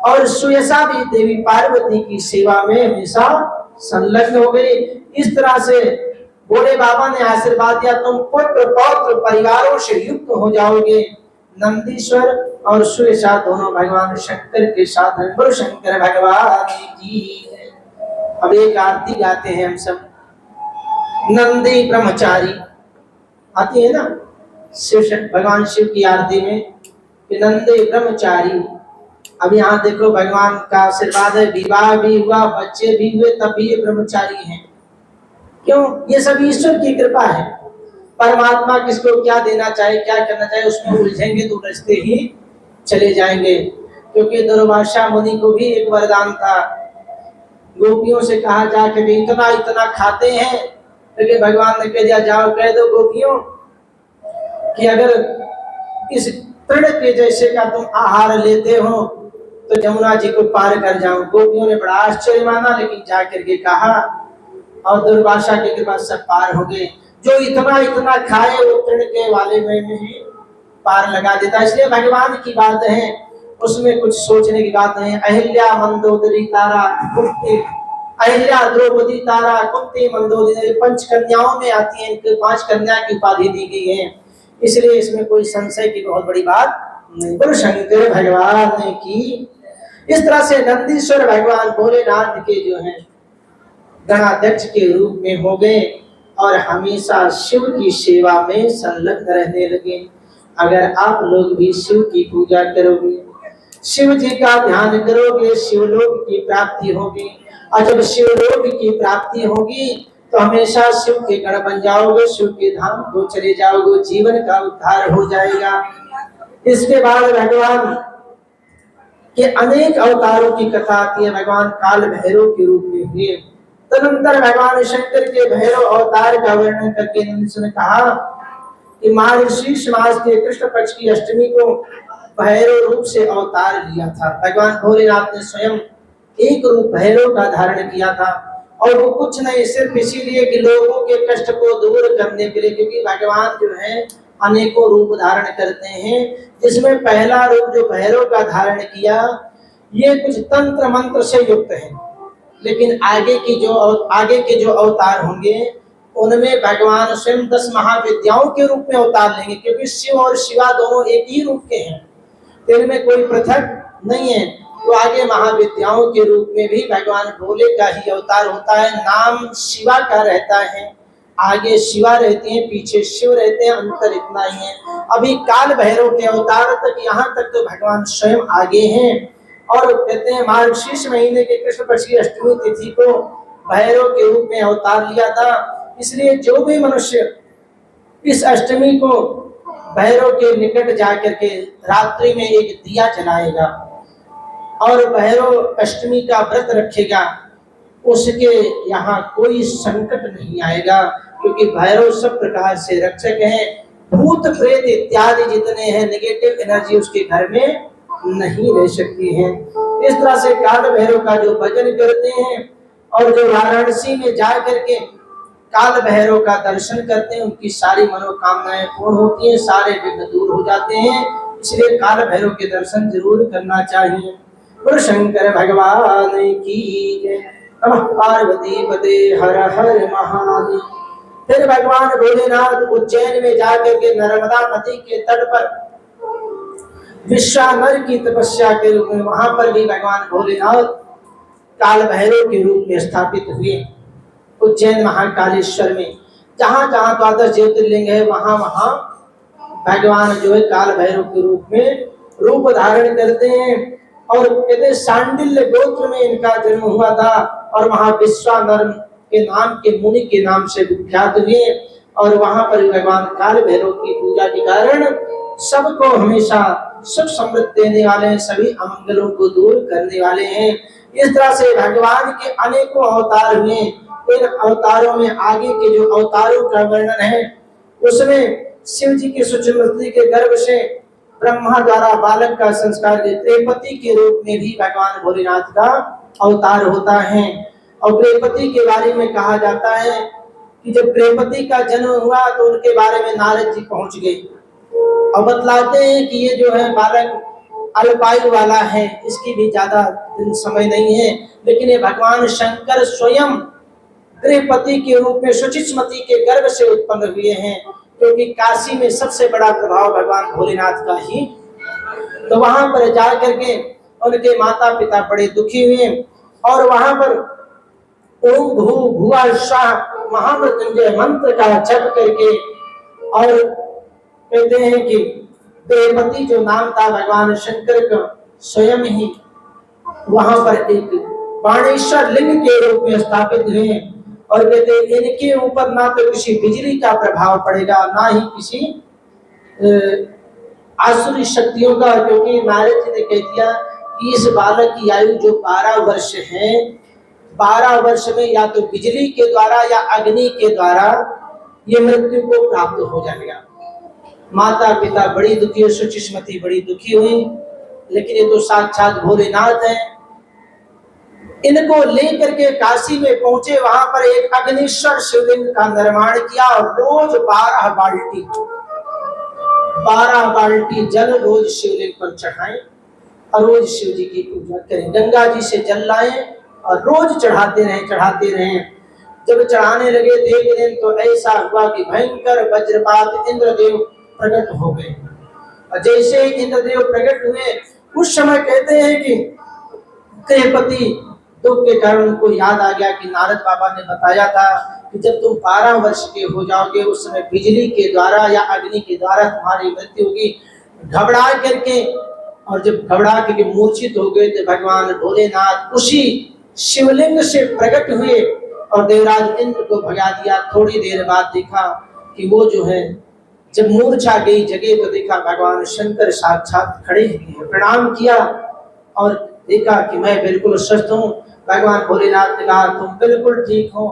[SPEAKER 1] और सुयसा भी देवी पार्वती की सेवा में हमेशा संलग्न हो गई। इस तरह से भोले बाबा ने आशीर्वाद दिया, तुम पुत्र पौत्र परिवारों से युक्त हो जाओगे। नंदीश्वर और सुयसा दोनों भगवान शंकर के साथ हैं। बोलो शंकर भगवान की। अब एक आरती गाते हैं हम सब, नंदी ब्रह्मचारी आती है ना शिव, भगवान शिव की आरती में कि नंदी ब्रह्मचारी। अब यहाँ देखो भगवान का आशीर्वाद है, विवाह भी हुआ, बच्चे भी हुए, तब भी ये ब्रह्मचारी हैं। क्यों? ये सब ईश्वर की कृपा है। परमात्मा किसको क्या देना चाहे, क्या करना चाहे, उसमें उलझेंगे तो उलझते ही चले जाएंगे। क्योंकि दुर्वासा मुनि को भी एक वरदान था, गोपियों से कहा जाके भी इतना इतना खाते हैं, लेकिन भगवान ने कह दिया जाओ कह दो गोपियों कि अगर इस तृण के जैसे का तुम आहार लेते हो तो जमुना जी को पार कर जाओ। गोपियों ने बड़ा आश्चर्य माना, लेकिन जाकर के कहा और दुर्वासा की कृपा सब पार हो गए। जो इतना इतना खाए वो तृण के वाले में ही पार लगा देता। इसलिए भगवान की बात है, उसमें कुछ सोचने की बात नहीं। अहिल्या मंदोदरी तारा कुंती, अहिल्या द्रौपदी तारा कुंती मंदोदरी पंच कन्याओं में आती है, इनको 5 कन्या की उपाधि दी गई है, इसलिए इसमें कोई संशय की बहुत बड़ी बात नहीं। बोलो शंकर भगवान की। इस तरह से नंदीश्वर भगवान भोलेनाथ के जो है गणाध्यक्ष के रूप में हो गए और हमेशा शिव की सेवा में संलग्न रहने लगे। अगर आप लोग भी शिव की पूजा करोगे, शिव जी का ध्यान करोगे, शिवलोक की प्राप्ति होगी। और जब शिवलोक की प्राप्ति होगी तो हमेशा शिव के गण बन जाओगे, शिव के धाम को चले जाओगे, जीवन का उद्धार हो जाएगा। इसके बाद भगवान के अनेक अवतारों की कथा आती है। भगवान काल भैरव के रूप में हुए, तदनंतर भगवान शंकर के भैरव अवतार का वर्णन करके ने कहा कि मार्गशीर्ष मास के कृष्ण पक्ष की अष्टमी को भैरव रूप से अवतार लिया था। भगवान भोलेनाथ ने स्वयं एक रूप भैरव का धारण किया था और वो कुछ नहीं, सिर्फ इसीलिए कि लोगों के कष्ट को दूर करने के लिए, क्योंकि भगवान जो है अनेकों रूप धारण करते हैं, जिसमें पहला रूप जो भैरव का धारण किया, ये कुछ तंत्र मंत्र से युक्त है। लेकिन आगे के जो अवतार होंगे उनमें भगवान स्वयं 10 महाविद्याओं के रूप में अवतार लेंगे, क्योंकि शिव और शिवा दोनों एक ही रूप के हैं, तो इनमें कोई पृथक नहीं है। तो आगे महाविद्याओं के रूप में भी भगवान भोले का ही अवतार होता है। नाम शिवा का रहता है, आगे शिवा रहती है, पीछे शिव रहते हैं, अंतर इतना ही है। अभी काल भैरव के अवतार तक, यहाँ तक तो भगवान स्वयं आगे हैं। और कहते हैं मार्गशीर्ष महीने के कृष्ण पक्ष की अष्टमी तिथि को भैरव के रूप में अवतार लिया था। इसलिए जो भी मनुष्य इस अष्टमी को भैरव के निकट जाकर के रात्रि में एक दिया जलाएगा और भैरव अष्टमी का व्रत रखेगा, उसके यहाँ कोई संकट नहीं आएगा, क्योंकि भैरव सब प्रकार से रक्षक हैं। भूत प्रेत इत्यादि जितने हैं नेगेटिव एनर्जी उसके घर में नहीं रह सकती है। इस तरह से काल भैरव का जो भजन करते हैं और जो वाराणसी में जा करके काल भैरव का दर्शन करते हैं, उनकी सारी मनोकामनाएं पूर्ण होती हैं, सारे विघ्न दूर हो जाते हैं। इसलिए काल भैरव के दर्शन जरूर करना चाहिए। गुरु शंकर भगवान की जय। नमः पार्वती पते हर हर महादेव। फिर भगवान भोलेनाथ उज्जैन में जाकर के नर्मदा नदी के तट पर विश्वानर की तपस्या के रूप में वहां पर भी भगवान भोलेनाथ काल भैरव के रूप में स्थापित हुए। उज्जैन महाकालेश्वर में जहां जहां द्वादश ज्योतिर्लिंग है, वहां वहां भगवान जो है काल भैरव के रूप में रूप धारण करते हैं। और कहते सांडिल्य गोत्र में इनका जन्म हुआ था और वहां विश्वानर के नाम के मुनि के नाम से विख्यात हुए। और वहां पर भगवान काल भैरव की पूजा के कारण सबको हमेशा सुख समृद्धि देने वाले हैं, सभी अमंगलों को दूर करने वाले हैं। इस तरह से भगवान के अनेकों अवतार हुए। इन अवतारों में आगे के जो अवतारों का वर्णन है उसमें शिव जी की सुचमूर्ति के गर्भ से ब्रह्मा द्वारा बालक का संस्कार त्रिपति के रूप में भी भगवान भोलेनाथ का अवतार होता है। और त्रिपति के बारे में कहा जाता है कि जब त्रिपति का जन्म हुआ तो उनके बारे में नारद जी पहुंच गए और बतलाते हैं कि ये जो है बालक अल्पायु वाला है, इसकी भी ज्यादा दिन समय नहीं है। लेकिन ये भगवान शंकर स्वयं त्रिपति के रूप में सुचिस्मती के गर्भ से उत्पन्न हुए हैं, क्योंकि काशी में सबसे बड़ा प्रभाव भगवान भोलेनाथ का ही। तो वहां पर जा करके उनके माता पिता बड़े दुखी हुए और वहां पर ओम भू भुआ स्वाहा महामृत्युंजय मंत्र का जप करके, और कहते हैं कि त्रिपति जो नाम था भगवान शंकर का स्वयं ही वहां पर एक बाणेश्वर लिंग के रूप में स्थापित हुए। और कहते हैं इनके ऊपर ना तो किसी बिजली का प्रभाव पड़ेगा, ना ही किसी आसुरी शक्तियों का, क्योंकि नारद जी ने कह दिया कि इस बालक की आयु जो 12 वर्ष है, 12 वर्ष में या तो बिजली के द्वारा या अग्नि के द्वारा ये मृत्यु को प्राप्त हो जाएगा। माता पिता बड़ी दुखी हुई, सुचिस्मती बड़ी दुखी हुई, लेकिन ये तो साक्षात भोलेनाथ है। इनको लेकर के काशी में पहुंचे, वहां पर एक अग्निश्वर शिवलिंग का निर्माण किया और रोज 12 बाल्टी जल रोज शिवलिंग पर चढ़ाएं और रोज शिव जी की पूजा करें। गंगा जी से जल लाएं और रोज चढ़ाते रहें। जब चढ़ाने लगे तो एक दिन तो ऐसा हुआ कि भयंकर वज्रपात इंद्रदेव प्रकट हो गए। और जैसे इंद्रदेव प्रकट हुए उस समय कहते हैं कि त्रिपति दुख के कारण उनको याद आ गया कि नारद बाबा ने बताया था कि जब तुम 12 वर्ष के हो जाओगे उस समय बिजली के द्वारा या अग्नि के द्वारा तुम्हारी मृत्यु होगी। घबरा करके, और जब घबरा करके मूर्छित हो गए तो भगवान भोलेनाथ उसी शिवलिंग से प्रकट हुए और देवराज इंद्र को भगा दिया। थोड़ी देर बाद देखा कि वो जो है जब मूर्छा गई जगह तो देखा भगवान शंकर साक्षात खड़े हुए, प्रणाम किया और देखा कि मैं बिल्कुल स्वस्थ हूँ। भगवान भोलेनाथ ने कहा तुम बिल्कुल ठीक हो,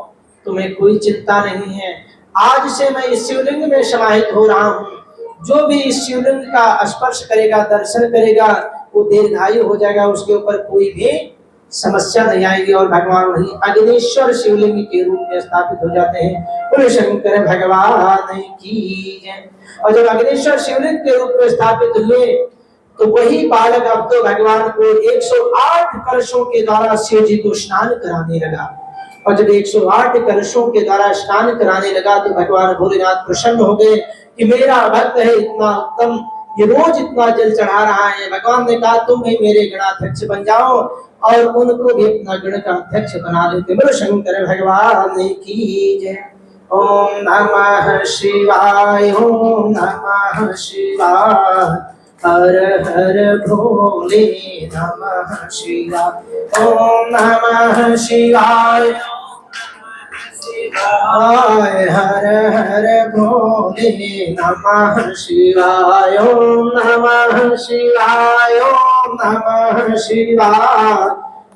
[SPEAKER 1] तुम्हें कोई चिंता नहीं है। आज से मैं इस शिवलिंग में समाहित हो रहा हूँ, जो भी इस शिवलिंग का स्पर्श करेगा, दर्शन करेगा, वो दीर्घायु हो जाएगा, उसके ऊपर कोई भी समस्या नहीं आएगी और भगवान वही अग्निश्वर शिवलिंग के रूप में स्थापित हो जाते हैं। बोले शंकर भगवान की जय। और जब अग्निश्वर शिवलिंग के रूप में स्थापित हुए तो वही बालक अब तो भगवान को 108 कलशों के द्वारा शिव जी को स्नान कराने लगा। और जब 108 कलशों के द्वारा स्नान कराने लगा तो भगवान भोलेनाथ प्रसन्न हो गए कि मेरा भक्त है इतना उत्तम, ये रोज इतना जल चढ़ा रहा है। भगवान ने कहा तुम भी मेरे गणाध्यक्ष बन जाओ और उनको भी अपना गण का अध्यक्ष बना देते। बोलो शंकर भगवान की जय। ओम नमः शिवाय, ओम नमः शिवाय, हर हर भोले नमः शिवाय। ओम नमः शिवाय, हर हर भोले नमः शिवाय। ओम नमः शिवाय, ओम नमः शिवाय,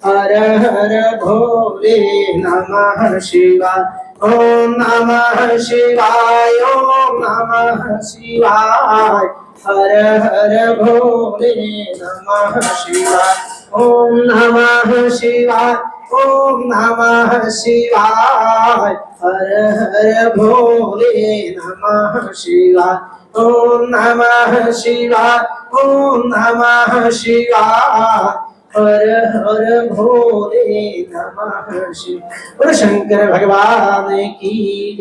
[SPEAKER 1] हर हर भोले नमः शिवाय। ओम नमः शिवाय, ओम नमः शिवाय, हर हर भोले नमः शिवाय। ओम नमः शिवाय, ओम नमः शिवाय, हर हर भोले नमः शिवाय। ओम नमः शिवाय, ओम नमः शिवाय, हर हर भोले नमः शिवाय। शंकर भगवान की।